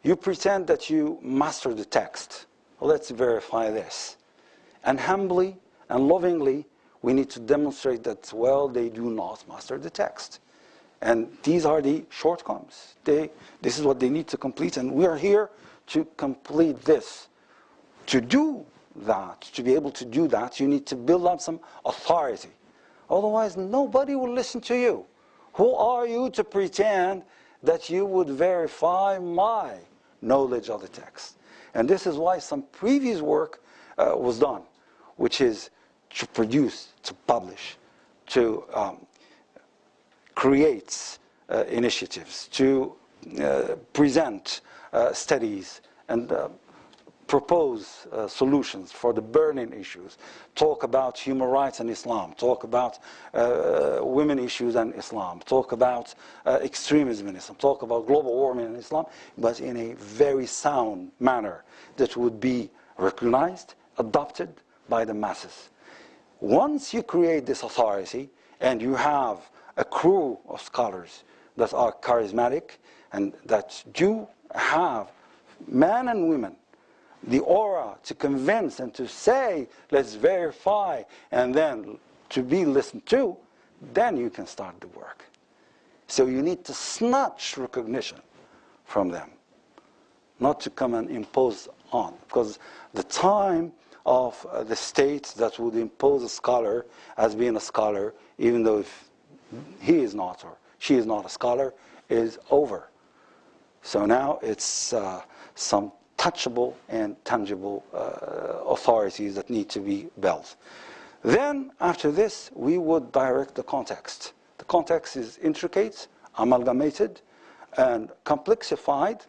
you pretend that you master the text. Let's verify this. And humbly and lovingly, we need to demonstrate that, well, they do not master the text. And these are the shortcomings. This is what they need to complete, and we are here to complete this. To do that, to be able to do that, you need to build up some authority. Otherwise, nobody will listen to you. Who are you to pretend that you would verify my knowledge of the text? And this is why some previous work was done, which is to produce, to publish, to create initiatives, to present studies and propose solutions for the burning issues, talk about human rights and Islam, talk about women issues and Islam, talk about extremism in Islam, talk about global warming in Islam, but in a very sound manner that would be recognized, adopted by the masses. Once you create this authority and you have a crew of scholars that are charismatic and that do have men and women the aura to convince and to say, let's verify, and then to be listened to, then you can start the work. So you need to snatch recognition from them, not to come and impose on. Because the time of the state that would impose a scholar as being a scholar, even though if he is not or she is not a scholar, is over. So now it's some touchable and tangible authorities that need to be built. Then, after this, we would direct the context. The context is intricate, amalgamated, and complexified.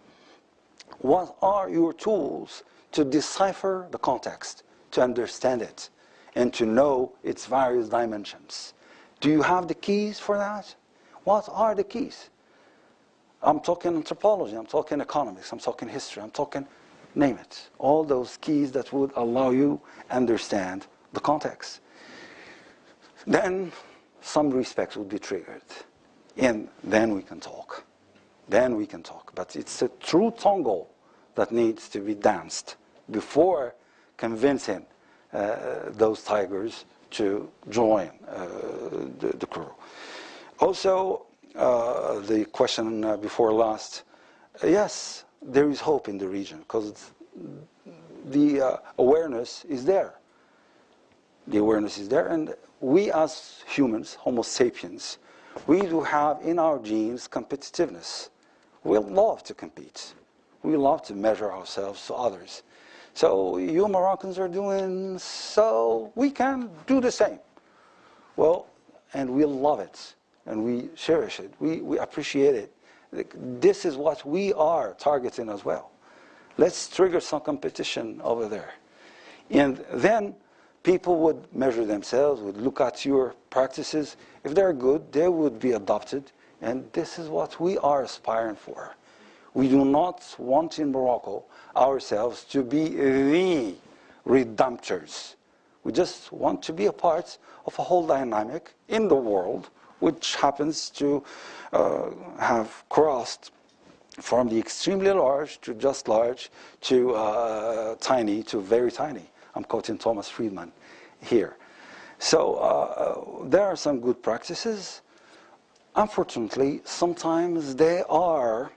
What are your tools to decipher the context, to understand it, and to know its various dimensions? Do you have the keys for that? What are the keys? I'm talking anthropology, I'm talking economics, I'm talking history, I'm talking, name it. All those keys that would allow you understand the context. Then some respects would be triggered. And then we can talk. Then we can talk. But it's a true tango that needs to be danced before convincing those tigers to join the crew. Also, the question before last, yes, there is hope in the region because the awareness is there. The awareness is there, and we as humans, Homo sapiens, we do have in our genes competitiveness. We love to compete. We love to measure ourselves to others. So you Moroccans are doing so, we can do the same. Well, and we love it, and we cherish it. We appreciate it. This is what we are targeting as well. Let's trigger some competition over there. And then people would measure themselves, would look at your practices. If they're good, they would be adopted. And this is what we are aspiring for. We do not want in Morocco ourselves to be the redemptors. We just want to be a part of a whole dynamic in the world which happens to have crossed from the extremely large to just large to tiny to very tiny. I'm quoting Thomas Friedman here. So there are some good practices. Unfortunately, sometimes they are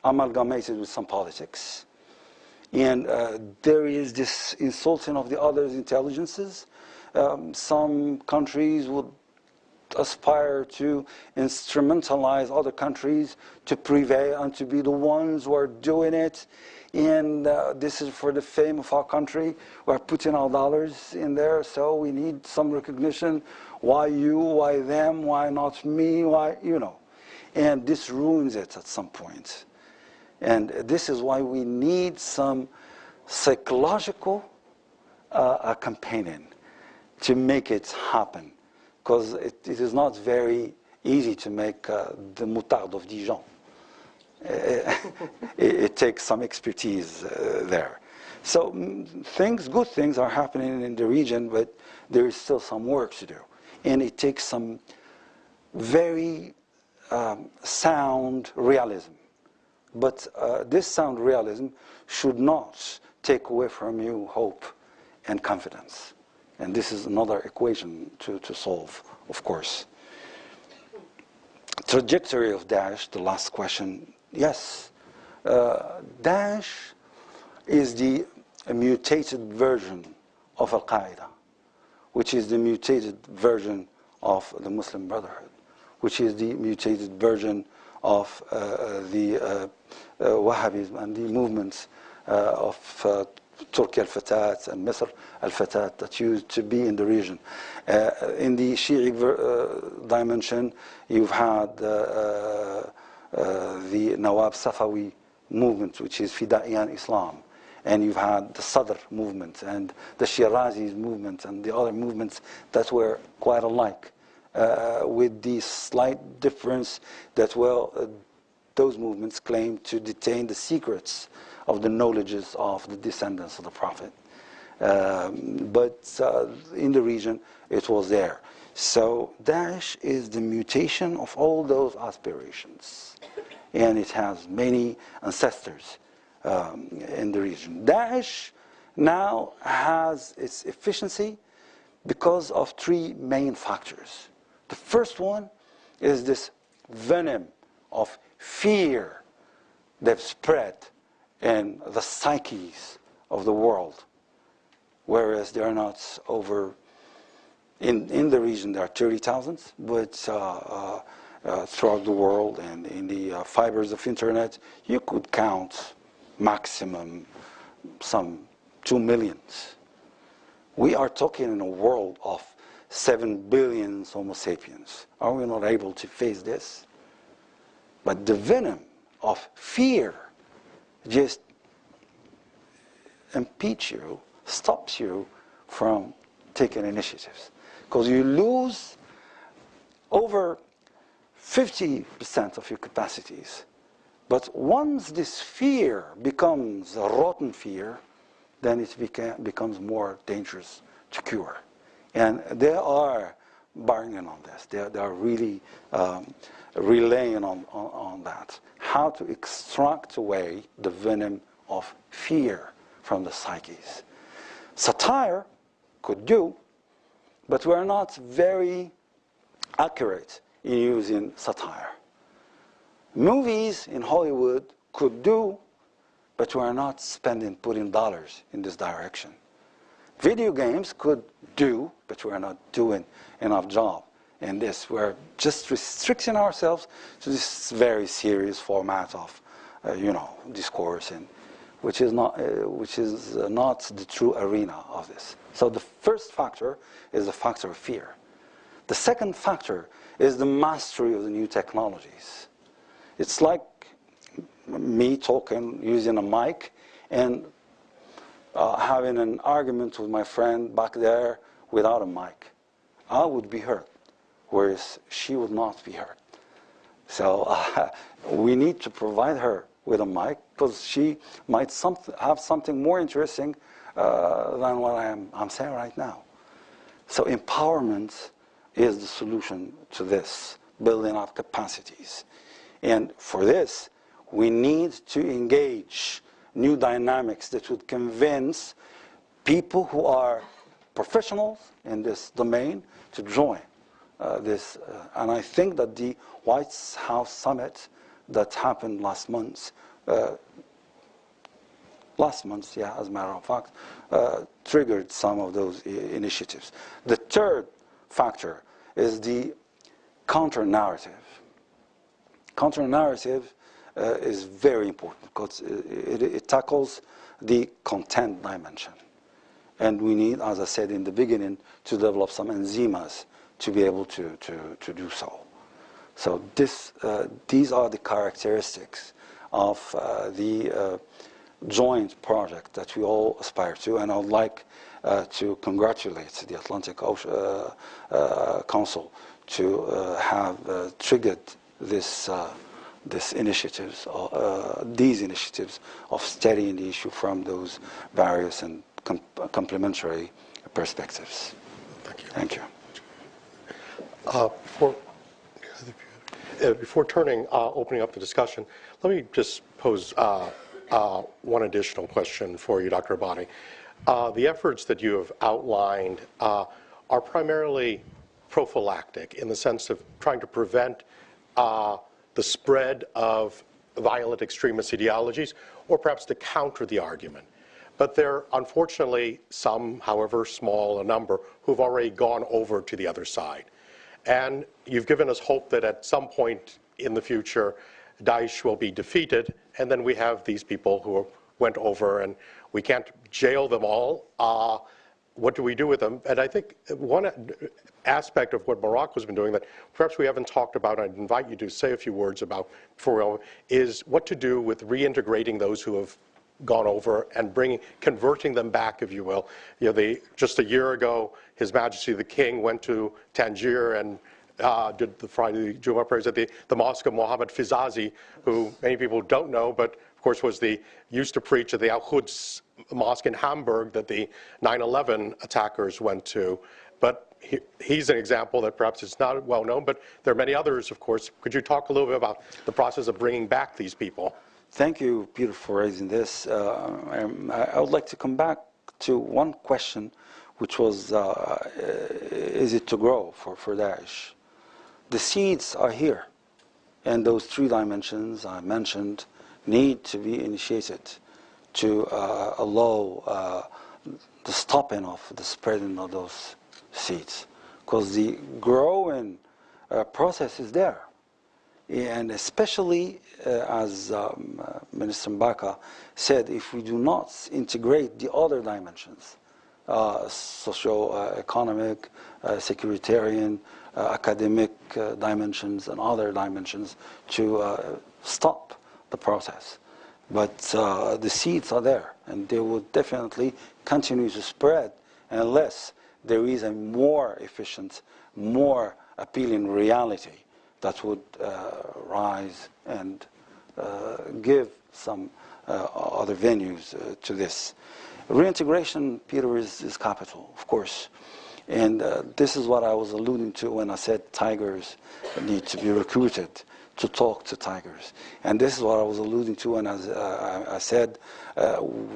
amalgamated with some politics. And there is this insulting of the other's intelligences. Some countries would aspire to instrumentalize other countries to prevail and to be the ones who are doing it. And this is for the fame of our country. We're putting our dollars in there, so we need some recognition. Why you? Why them? Why not me? Why, you know. And this ruins it at some point. And this is why we need some psychological campaigning to make it happen. Because it is not very easy to make the moutarde of Dijon. It takes some expertise there. So good things are happening in the region, but there is still some work to do. And it takes some very sound realism. But this sound realism should not take away from you hope and confidence. And this is another equation to solve, of course. Trajectory of Daesh, the last question. Yes, Daesh is the mutated version of Al-Qaeda, which is the mutated version of the Muslim Brotherhood, which is the mutated version of the Wahhabism and the movements of Turkey al-Fatat and Misr al-Fatat that used to be in the region. In the Shi'i dimension, you've had the Nawab Safawi movement, which is Fida'iyan Islam. And you've had the Sadr movement and the Shirazi movement and the other movements that were quite alike, with the slight difference that, well, those movements claim to detain the secrets of the knowledges of the descendants of the Prophet. But in the region, it was there. So Daesh is the mutation of all those aspirations. And it has many ancestors in the region. Daesh now has its efficiency because of three main factors. The first one is this venom of fear they've spread in the psyches of the world, whereas they are not over in the region. There are 30,000, but throughout the world and in the fibers of internet, you could count maximum some 2 million. We are talking in a world of 7 billion Homo sapiens. Are we not able to face this? But the venom of fear just impedes you, stops you from taking initiatives. Because you lose over 50% of your capacities. But once this fear becomes a rotten fear, then it becomes more dangerous to cure. And they are bargaining on this. They are really relaying on that. How to extract away the venom of fear from the psyches. Satire could do, but we're not very accurate in using satire. Movies in Hollywood could do, but we're not putting dollars in this direction. Video games could do, but we're not doing enough job in this. We're just restricting ourselves to this very serious format of, discourse, and which is not the true arena of this. So the first factor is the factor of fear. The second factor is the mastery of the new technologies. It's like me talking, using a mic, and having an argument with my friend back there without a mic. I would be hurt, whereas she would not be hurt. So we need to provide her with a mic, because she might have something more interesting than what I'm saying right now. So empowerment is the solution to this, building up capacities. And for this, we need to engage new dynamics that would convince people who are professionals in this domain to join this. And I think that the White House summit that happened last month, as a matter of fact, triggered some of those initiatives. The third factor is the counter-narrative. Counter-narrative is very important because it tackles the content dimension. And we need, as I said in the beginning, to develop some enzymes to be able to do so. So these are the characteristics of the joint project that we all aspire to. And I would like to congratulate the Atlantic Council to have triggered these initiatives of studying the issue from those various and complementary perspectives. Thank you. Thank you. Before opening up the discussion, let me just pose one additional question for you, Dr. Abadi. The efforts that you have outlined are primarily prophylactic in the sense of trying to prevent the spread of violent extremist ideologies, or perhaps to counter the argument. But there are unfortunately some, however small a number, who've already gone over to the other side. And you've given us hope that at some point in the future, Daesh will be defeated, and then we have these people who went over, and we can't jail them all. What do we do with them? And I think one aspect of what Morocco's been doing that perhaps we haven't talked about, I'd invite you to say a few words about before we is what to do with reintegrating those who have gone over and converting them back, if you will. You know, just a year ago, His Majesty the King went to Tangier and did the Friday Jummah prayers at the Mosque of Mohammed Fizazi, who many people don't know, but of course used to preach at the Al-Quds Mosque in Hamburg that the 9/11 attackers went to. But he's an example that perhaps is not well known, but there are many others, of course. Could you talk a little bit about the process of bringing back these people? Thank you, Peter, for raising this. I would like to come back to one question, which was, is it to grow for Daesh? The seeds are here, and those 3 dimensions I mentioned need to be initiated to allow the stopping of the spreading of those seeds, because the growing process is there. And especially, as Minister Mbaka said, if we do not integrate the other dimensions, socio-economic, securitarian, academic dimensions, and other dimensions to stop the process. But the seeds are there, and they will definitely continue to spread unless there is a more efficient, more appealing reality that would rise and give some other venues to this. Reintegration, Peter, is capital, of course. And this is what I was alluding to when I said tigers need to be recruited to talk to tigers. And this is what I was alluding to when I said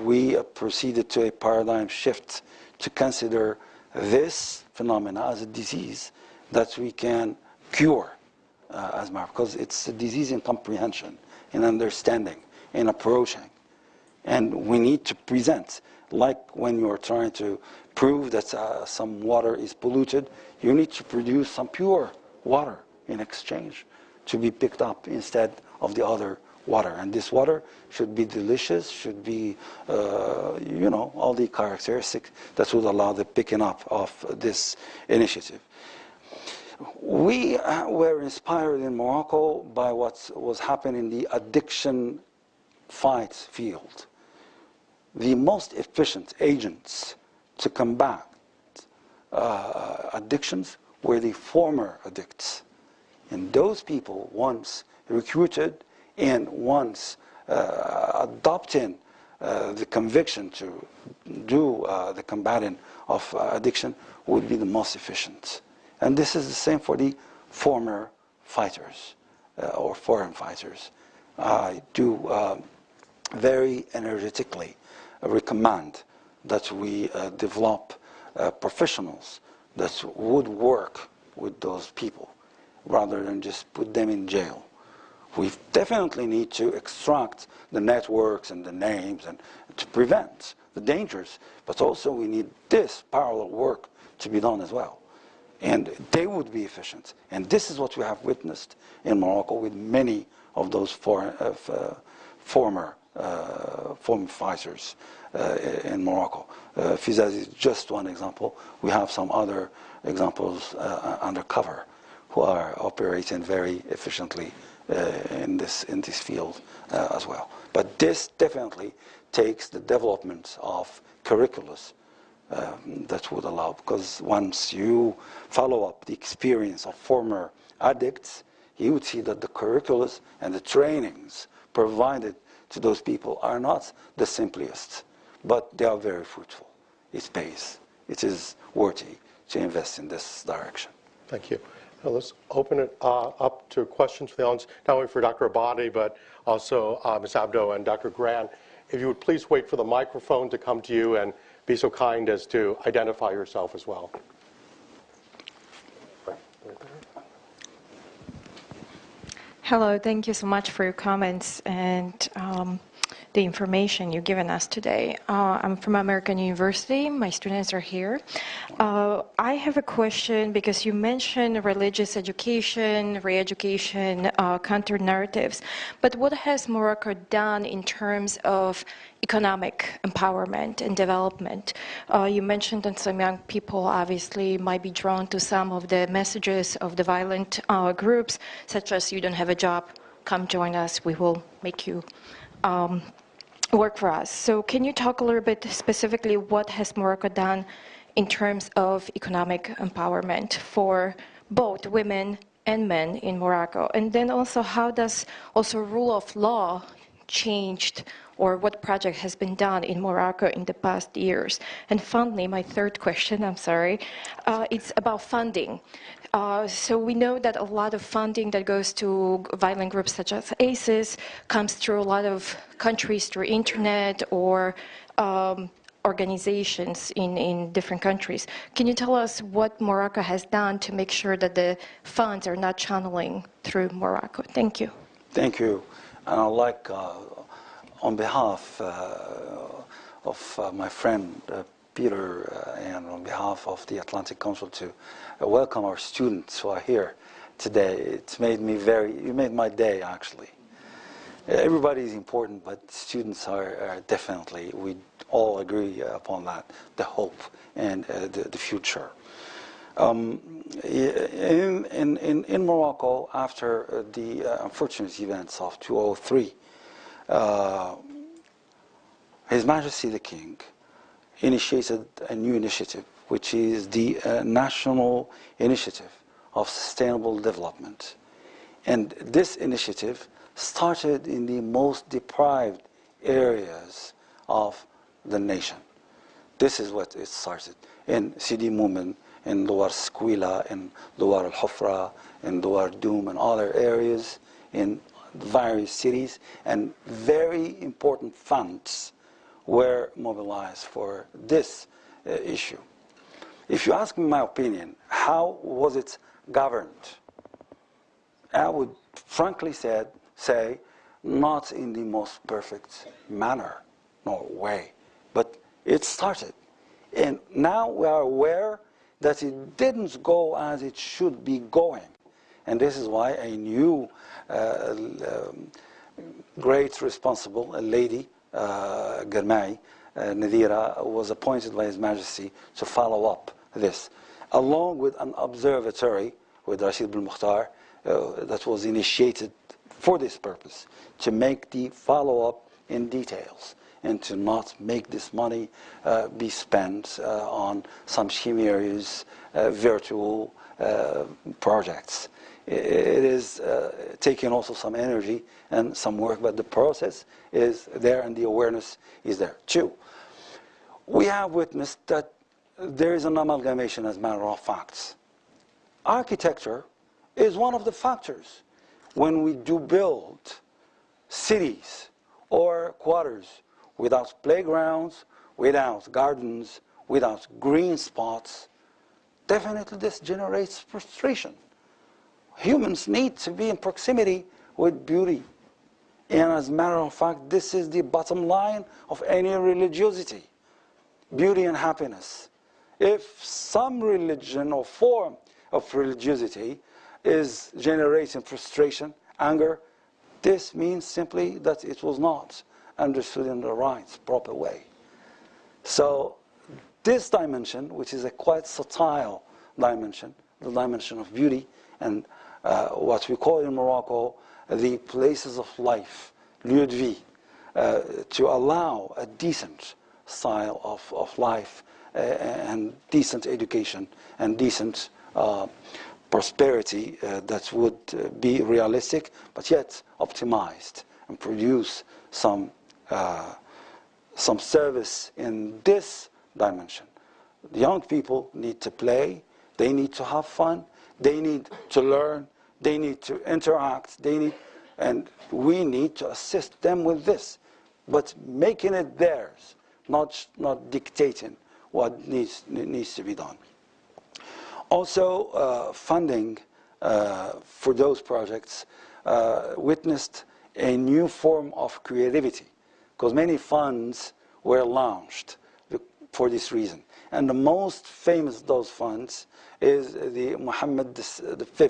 we proceeded to a paradigm shift to consider this phenomena as a disease that we can cure. As Mark, because it's a disease in comprehension, in understanding, in approaching. And we need to present, like when you're trying to prove that some water is polluted, you need to produce some pure water in exchange to be picked up instead of the other water. And this water should be delicious, should be, all the characteristics that would allow the picking up of this initiative. We were inspired in Morocco by what was happening in the addiction fight field. The most efficient agents to combat addictions were the former addicts. And those people, once recruited and once adopting the conviction to do the combating of addiction, would be the most efficient. And this is the same for the former fighters or foreign fighters. I do very energetically recommend that we develop professionals that would work with those people rather than just put them in jail. We definitely need to extract the networks and the names and to prevent the dangers, but also we need this parallel work to be done as well. And they would be efficient. And this is what we have witnessed in Morocco with many of those former fighters in Morocco. Fizazi is just one example. We have some other examples undercover who are operating very efficiently in this field as well. But this definitely takes the development of curriculums that would allow, because once you follow up the experience of former addicts, you would see that the curriculums and the trainings provided to those people are not the simplest, but they are very fruitful. It pays. It is worthy to invest in this direction. Thank you. Let's open it up to questions from the audience, not only for Dr. Abadi, but also Ms. Abdo and Dr. Grant. If you would please wait for the microphone to come to you and be so kind as to identify yourself as well. Hello, thank you so much for your comments and the information you've given us today. I'm from American University. My students are here. I have a question because you mentioned religious education, re-education, counter-narratives. But what has Morocco done in terms of economic empowerment and development? You mentioned that some young people obviously might be drawn to some of the messages of the violent groups, such as you don't have a job, come join us, we will make you work for us. So can you talk a little bit specifically what has Morocco done in terms of economic empowerment for both women and men in Morocco? And then also how does also rule of law changed, or what project has been done in Morocco in the past years? And finally, my third question, I'm sorry, it's about funding. So we know that a lot of funding that goes to violent groups such as ISIS comes through a lot of countries through internet or organizations in different countries. Can you tell us what Morocco has done to make sure that the funds are not channeling through Morocco? Thank you. Thank you. And I'd like, on behalf of my friend Peter and on behalf of the Atlantic Council to welcome our students who are here today. It's made me you made my day actually. Everybody is important, but students are definitely, we all agree upon that, the hope and the future. In Morocco, after the unfortunate events of 2003, His Majesty the King initiated a new initiative, which is the National Initiative of Sustainable Development. And this initiative started in the most deprived areas of the nation. This is what it started in Sidi Moumen, in Douar Squila, in Douar al-Hufra, in Douar Doum, and other areas in various cities, and very important funds were mobilized for this issue. If you ask me my opinion, how was it governed? I would frankly say not in the most perfect manner, nor way, but it started. And now we are aware that it didn't go as it should be going. And this is why a new great responsible, a lady, Germai, Nadira, was appointed by His Majesty to follow up this, along with an observatory with Rashid bin Mukhtar that was initiated for this purpose, to make the follow-up in details and to not make this money be spent on some chimeras, virtual projects. It is taking also some energy and some work, but the process is there and the awareness is there. Two, we have witnessed that there is an amalgamation as a matter of facts. Architecture is one of the factors. When we do build cities or quarters without playgrounds, without gardens, without green spots, definitely this generates frustration. Humans need to be in proximity with beauty. And as a matter of fact, this is the bottom line of any religiosity, beauty and happiness. If some religion or form of religiosity is generating frustration, anger, this means simply that it was not understood in the right, proper way. So this dimension, which is a quite subtle dimension, the dimension of beauty, and what we call in Morocco the places of life, lieu de vie, to allow a decent style of life and decent education and decent prosperity that would be realistic, but yet optimized and produce some service in this dimension. The young people need to play, they need to have fun, They need to learn. They need to interact. And we need to assist them with this, but making it theirs, not dictating what needs to be done. Also, funding for those projects witnessed a new form of creativity, because many funds were launched for this reason. And the most famous of those funds is the Muhammad V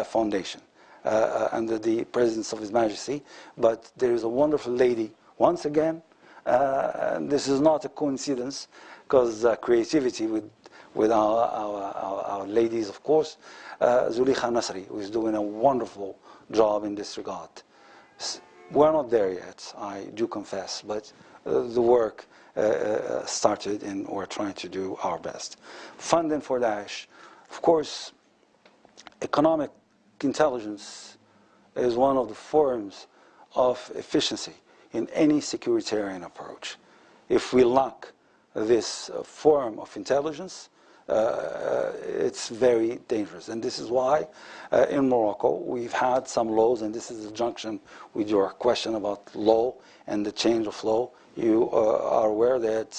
Foundation, under the presence of His Majesty. But there is a wonderful lady, once again, and this is not a coincidence, because creativity with our ladies, of course, Zulikha Nasri, who is doing a wonderful job in this regard. We're not there yet, I do confess, but the work started and we're trying to do our best. Funding for Daesh, of course, economic intelligence is one of the forms of efficiency in any securitarian approach. If we lack this form of intelligence, it's very dangerous. And this is why in Morocco we've had some laws, and this is a junction with your question about law and the change of law. You are aware that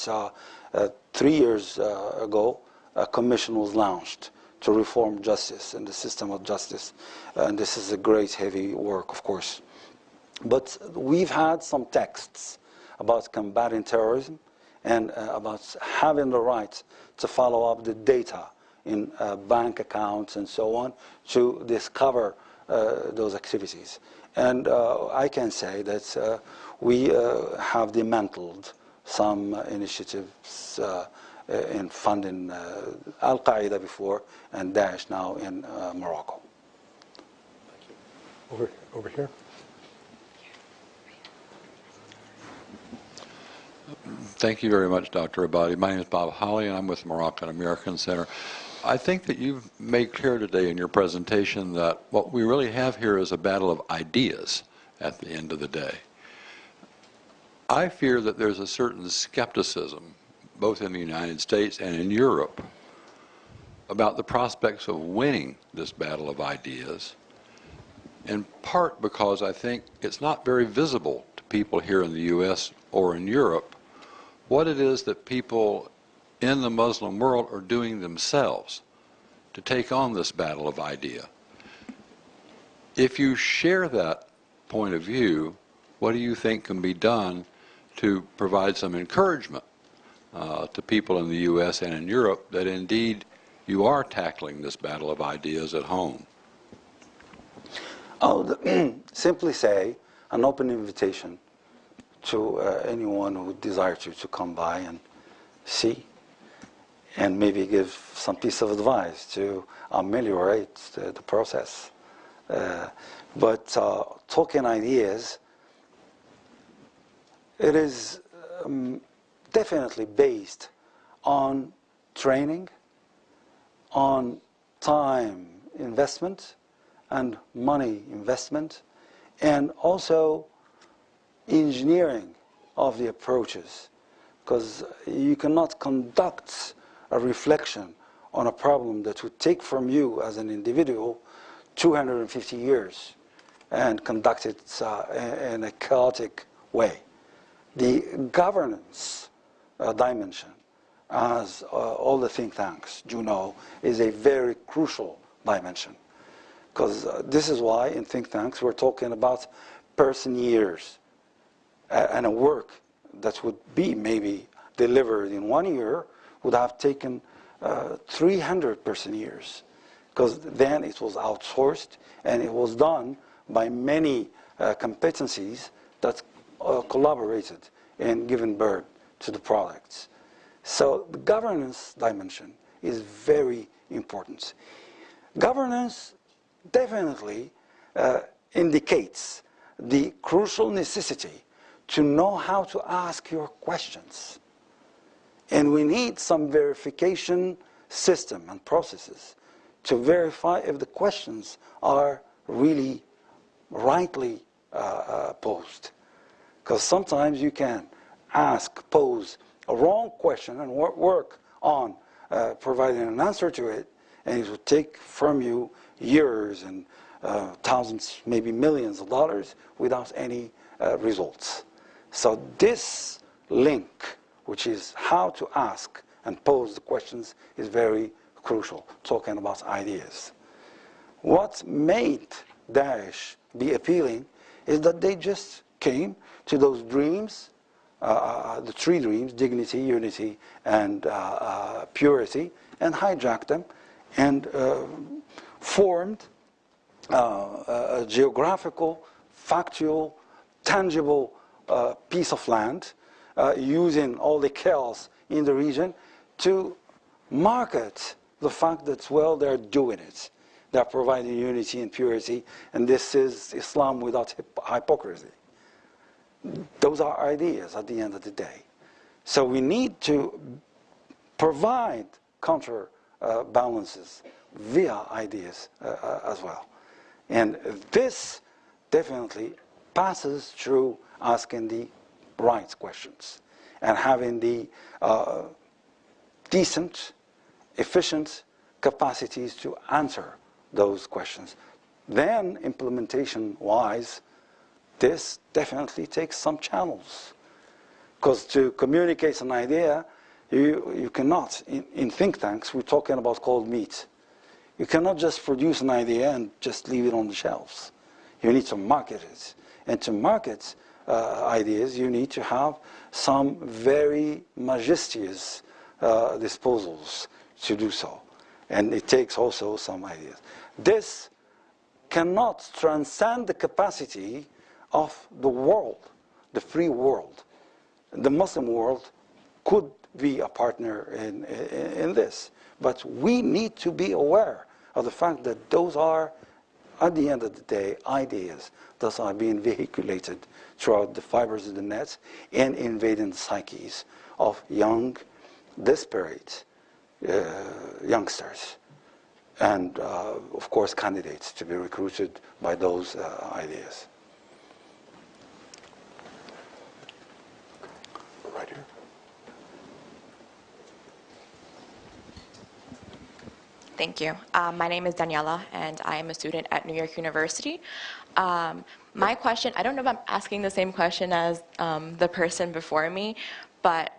3 years ago a commission was launched to reform justice and the system of justice. And this is a great heavy work, of course. But we've had some texts about combating terrorism and about having the right to follow up the data in bank accounts and so on to discover those activities. And I can say that we have dismantled some initiatives in funding Al-Qaeda before and Daesh now in Morocco. Thank you. Over here. Thank you very much, Dr. Abadi. My name is Bob Holly, and I'm with Moroccan American Center. I think that you've made clear today in your presentation that what we really have here is a battle of ideas at the end of the day. I fear that there's a certain skepticism, both in the United States and in Europe, about the prospects of winning this battle of ideas, in part because I think it's not very visible to people here in the U.S. or in Europe what it is that people in the Muslim world are doing themselves to take on this battle of idea. If you share that point of view, what do you think can be done to provide some encouragement to people in the U.S. and in Europe that indeed you are tackling this battle of ideas at home? I'll simply say an open invitation to anyone who desires to come by and see and maybe give some piece of advice to ameliorate the process. But talking ideas, it is definitely based on training, on time investment and money investment, and also engineering of the approaches, because you cannot conduct a reflection on a problem that would take from you as an individual 250 years and conduct it in a chaotic way. The governance dimension, as all the think tanks do know, is a very crucial dimension, because this is why in think tanks we're talking about person years. And a work that would be maybe delivered in 1 year would have taken 300 person years, because then it was outsourced and it was done by many competencies that collaborated in giving birth to the products. So the governance dimension is very important. Governance definitely indicates the crucial necessity to know how to ask your questions. And we need some verification system and processes to verify if the questions are really rightly posed. Because sometimes you can pose a wrong question and work on providing an answer to it, and it would take from you years and thousands, maybe millions of dollars without any results. So this link, which is how to ask and pose the questions, is very crucial, talking about ideas. What made Daesh be appealing is that they just came to those dreams, the three dreams, dignity, unity, and purity, and hijacked them and formed a geographical, factual, tangible piece of land, using all the chaos in the region to market the fact that, well, they're doing it. They're providing unity and purity, and this is Islam without hypocrisy. Those are ideas at the end of the day. So we need to provide counter balances via ideas as well. And this definitely passes through asking the right questions and having the decent, efficient capacities to answer those questions. Then, implementation-wise, this definitely takes some channels. Because to communicate an idea, you cannot, in think tanks, we're talking about cold meat. You cannot just produce an idea and just leave it on the shelves. You need to market it. And to market ideas, you need to have some very majestuous disposals to do so. And it takes also some ideas. This cannot transcend the capacity of the world, the free world. The Muslim world could be a partner in this. But we need to be aware of the fact that those are, at the end of the day, ideas that are being vehiculated throughout the fibers of the net and invading the psyches of young, desperate youngsters. And, of course, candidates to be recruited by those ideas. Right here. Thank you. My name is Daniela, and I am a student at New York University. My question, I don't know if I'm asking the same question as the person before me, but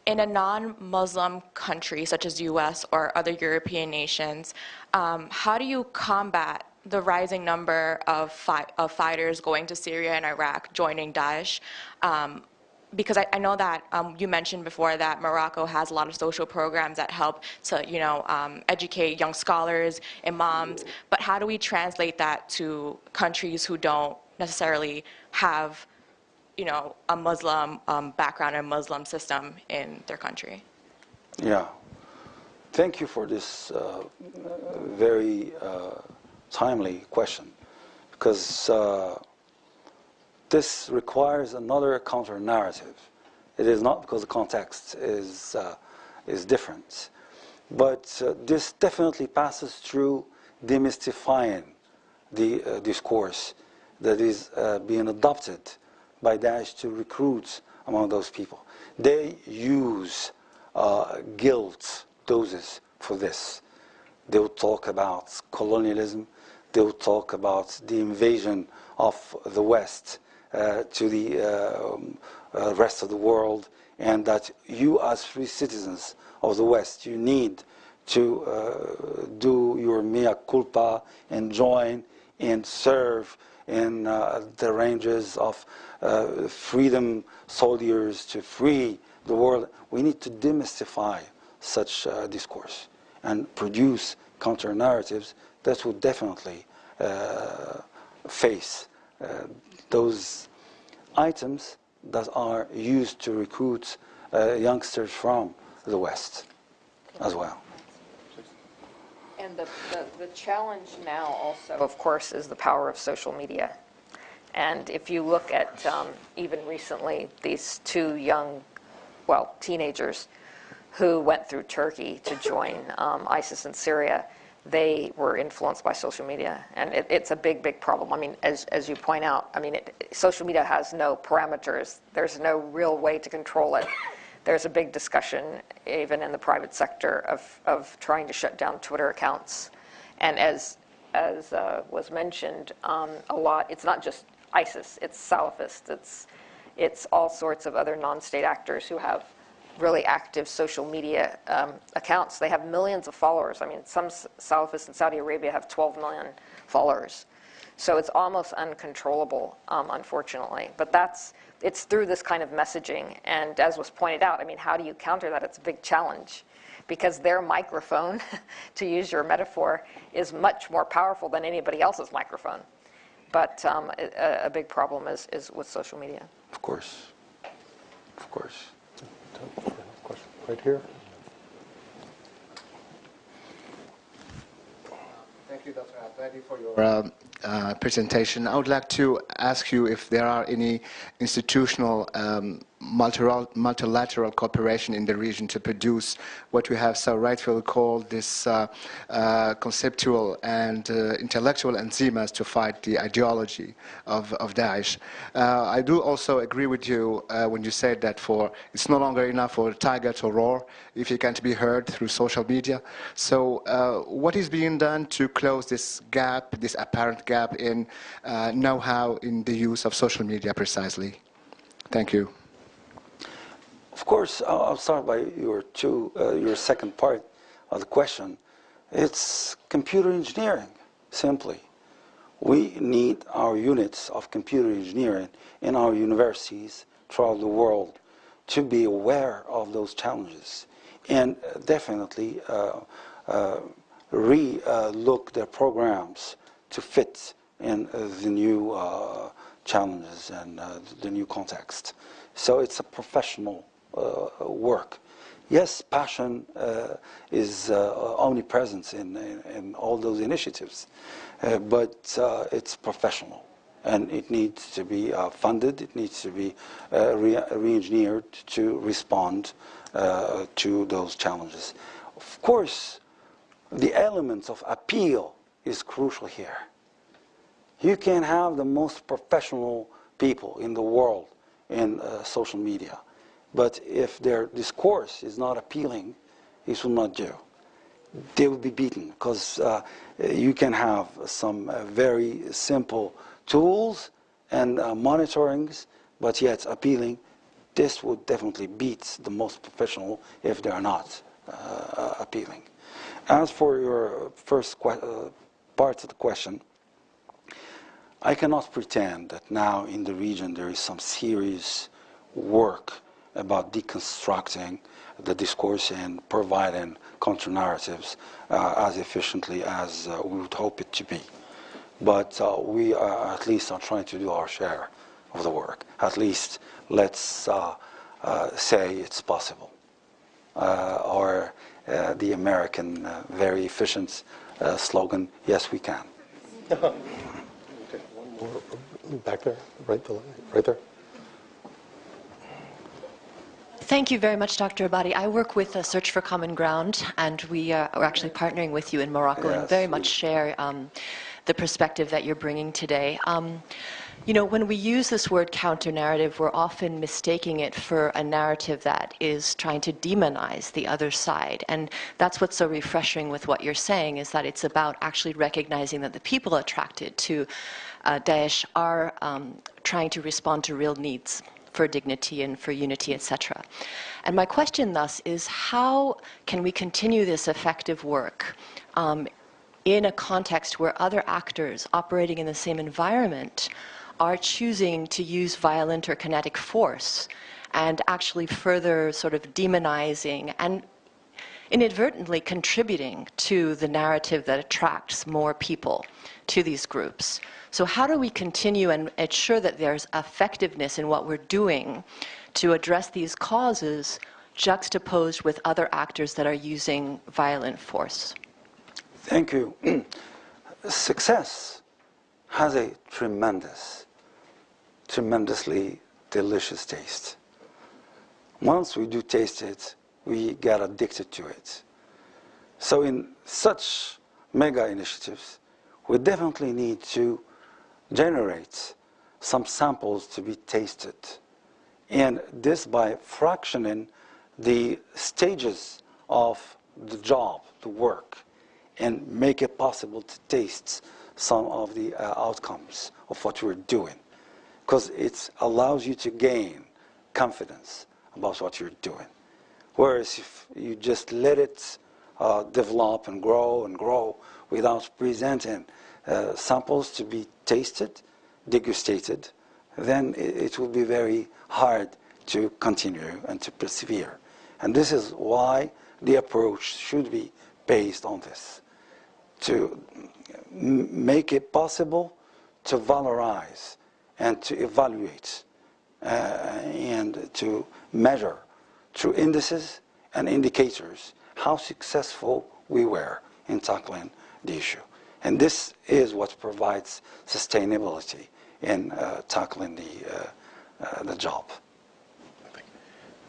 in a non-Muslim country such as US or other European nations, how do you combat the rising number of fighters going to Syria and Iraq, joining Daesh? Because I know that you mentioned before that Morocco has a lot of social programs that help to, educate young scholars, imams, but how do we translate that to countries who don't necessarily have a Muslim background and Muslim system in their country? Yeah. Thank you for this very timely question, because this requires another counter-narrative. It is not because the context is different, but this definitely passes through demystifying the discourse that is being adopted by Daesh to recruit among those people. They use guilt doses for this. They will talk about colonialism. They will talk about the invasion of the West to the rest of the world, and that you as free citizens of the West, you need to do your mea culpa and join and serve in the ranges of freedom soldiers to free the world. We need to demystify such discourse and produce counter-narratives that would definitely face those items that are used to recruit youngsters from the West as well. And the challenge now also, of course, is the power of social media. And if you look at even recently, these two young, teenagers who went through Turkey to join ISIS in Syria, they were influenced by social media. And it's a big, big problem. I mean, as you point out, social media has no parameters. There's no real way to control it. there's a big discussion, even in the private sector, of trying to shut down Twitter accounts. And as was mentioned, a lot, it's not just ISIS, it's Salafists, it's all sorts of other non-state actors who have really active social media accounts. They have millions of followers. I mean, some Salafists in Saudi Arabia have 12 million followers. So it's almost uncontrollable, unfortunately. But it's through this kind of messaging. And as was pointed out, I mean, how do you counter that? It's a big challenge, because their microphone, to use your metaphor, is much more powerful than anybody else's microphone. But a big problem is with social media. Of course. Of course. Question right here. Thank you, Dr. Abadi, for your presentation. I would like to ask you if there are any institutional multilateral cooperation in the region to produce what we have so rightfully called this conceptual and intellectual enzymes to fight the ideology of Daesh. I do also agree with you when you said that it's no longer enough for a tiger to roar if he can't be heard through social media. So what is being done to close this gap, this apparent gap in know-how in the use of social media precisely? Thank you. Of course, I'll start by your second part of the question. It's computer engineering, simply. We need our units of computer engineering in our universities throughout the world to be aware of those challenges and definitely re-look their programs to fit in the new challenges and the new context. So it's a professional work. Yes, passion is omnipresent in all those initiatives, but it's professional, and it needs to be funded, it needs to be re-engineered to respond to those challenges. Of course, the element of appeal is crucial here. You can have the most professional people in the world in social media, but if their discourse is not appealing, it will not do. They will be beaten, because you can have some very simple tools and monitorings, but yet appealing. This would definitely beat the most professional if they are not appealing. As for your first part of the question, I cannot pretend that now in the region there is some serious work about deconstructing the discourse and providing counter-narratives as efficiently as we would hope it to be. But we are at least are trying to do our share of the work. At least let's say it's possible. Or the American very efficient slogan, yes we can. One more back there, right there. Thank you very much, Dr. Abadi. I work with Search for Common Ground, and we are actually partnering with you in Morocco, yes, and very much share the perspective that you're bringing today. You know, when we use this word counter-narrative, we're often mistaking it for a narrative that is trying to demonize the other side. And that's what's so refreshing with what you're saying, is that it's about actually recognizing that the people attracted to Daesh are trying to respond to real needs for dignity and for unity, etc. And my question thus is, how can we continue this effective work in a context where other actors operating in the same environment are choosing to use violent or kinetic force and actually further sort of demonizing and inadvertently contributing to the narrative that attracts more people to these groups? So how do we continue and ensure that there's effectiveness in what we're doing to address these causes juxtaposed with other actors that are using violent force? Thank you. Success has a tremendously delicious taste. Once we do taste it, we get addicted to it. So in such mega initiatives, we definitely need to generate some samples to be tasted. And this by fractioning the stages of the job, the work, and make it possible to taste some of the outcomes of what we're doing. Because it allows you to gain confidence about what you're doing. Whereas if you just let it develop and grow without presenting samples to be tasted, degustated, then it will be very hard to continue and to persevere. And this is why the approach should be based on this, to make it possible to valorize and to evaluate and to measure through indices and indicators how successful we were in tackling the issue. And this is what provides sustainability in tackling the job.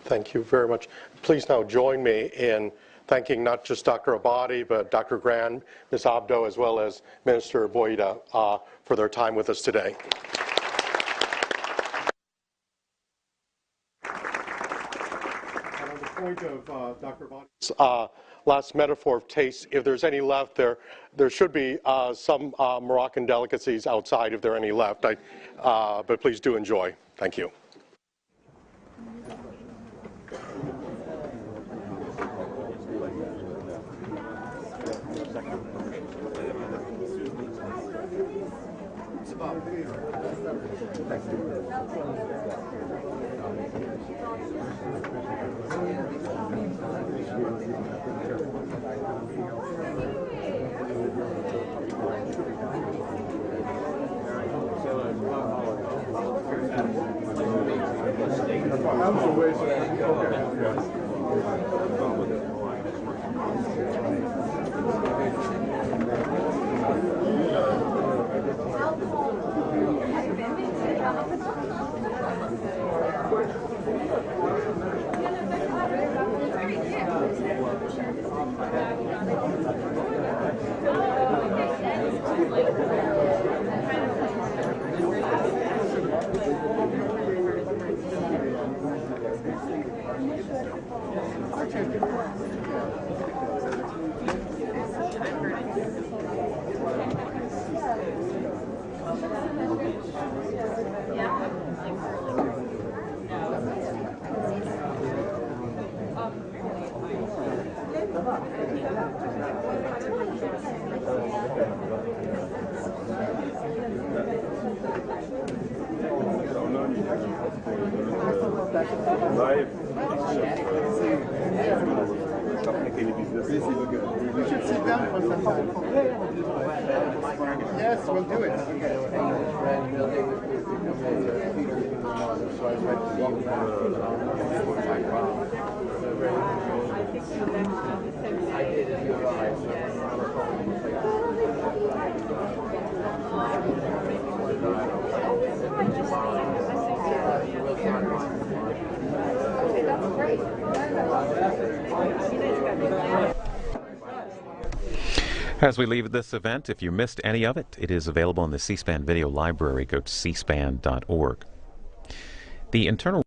Thank you very much. Please now join me in thanking not just Dr. Abadi, but Dr. Grand, Ms. Abdo, as well as Minister Boyda for their time with us today. And on the point of Dr. Abadi's last metaphor of taste, if there's any left, there should be some Moroccan delicacies outside if there are any left. But please do enjoy. Thank you. We should sit down for some time. Yes, we'll do it. As we leave this event, if you missed any of it, it is available in the C-SPAN video library. Go to cspan.org. The internal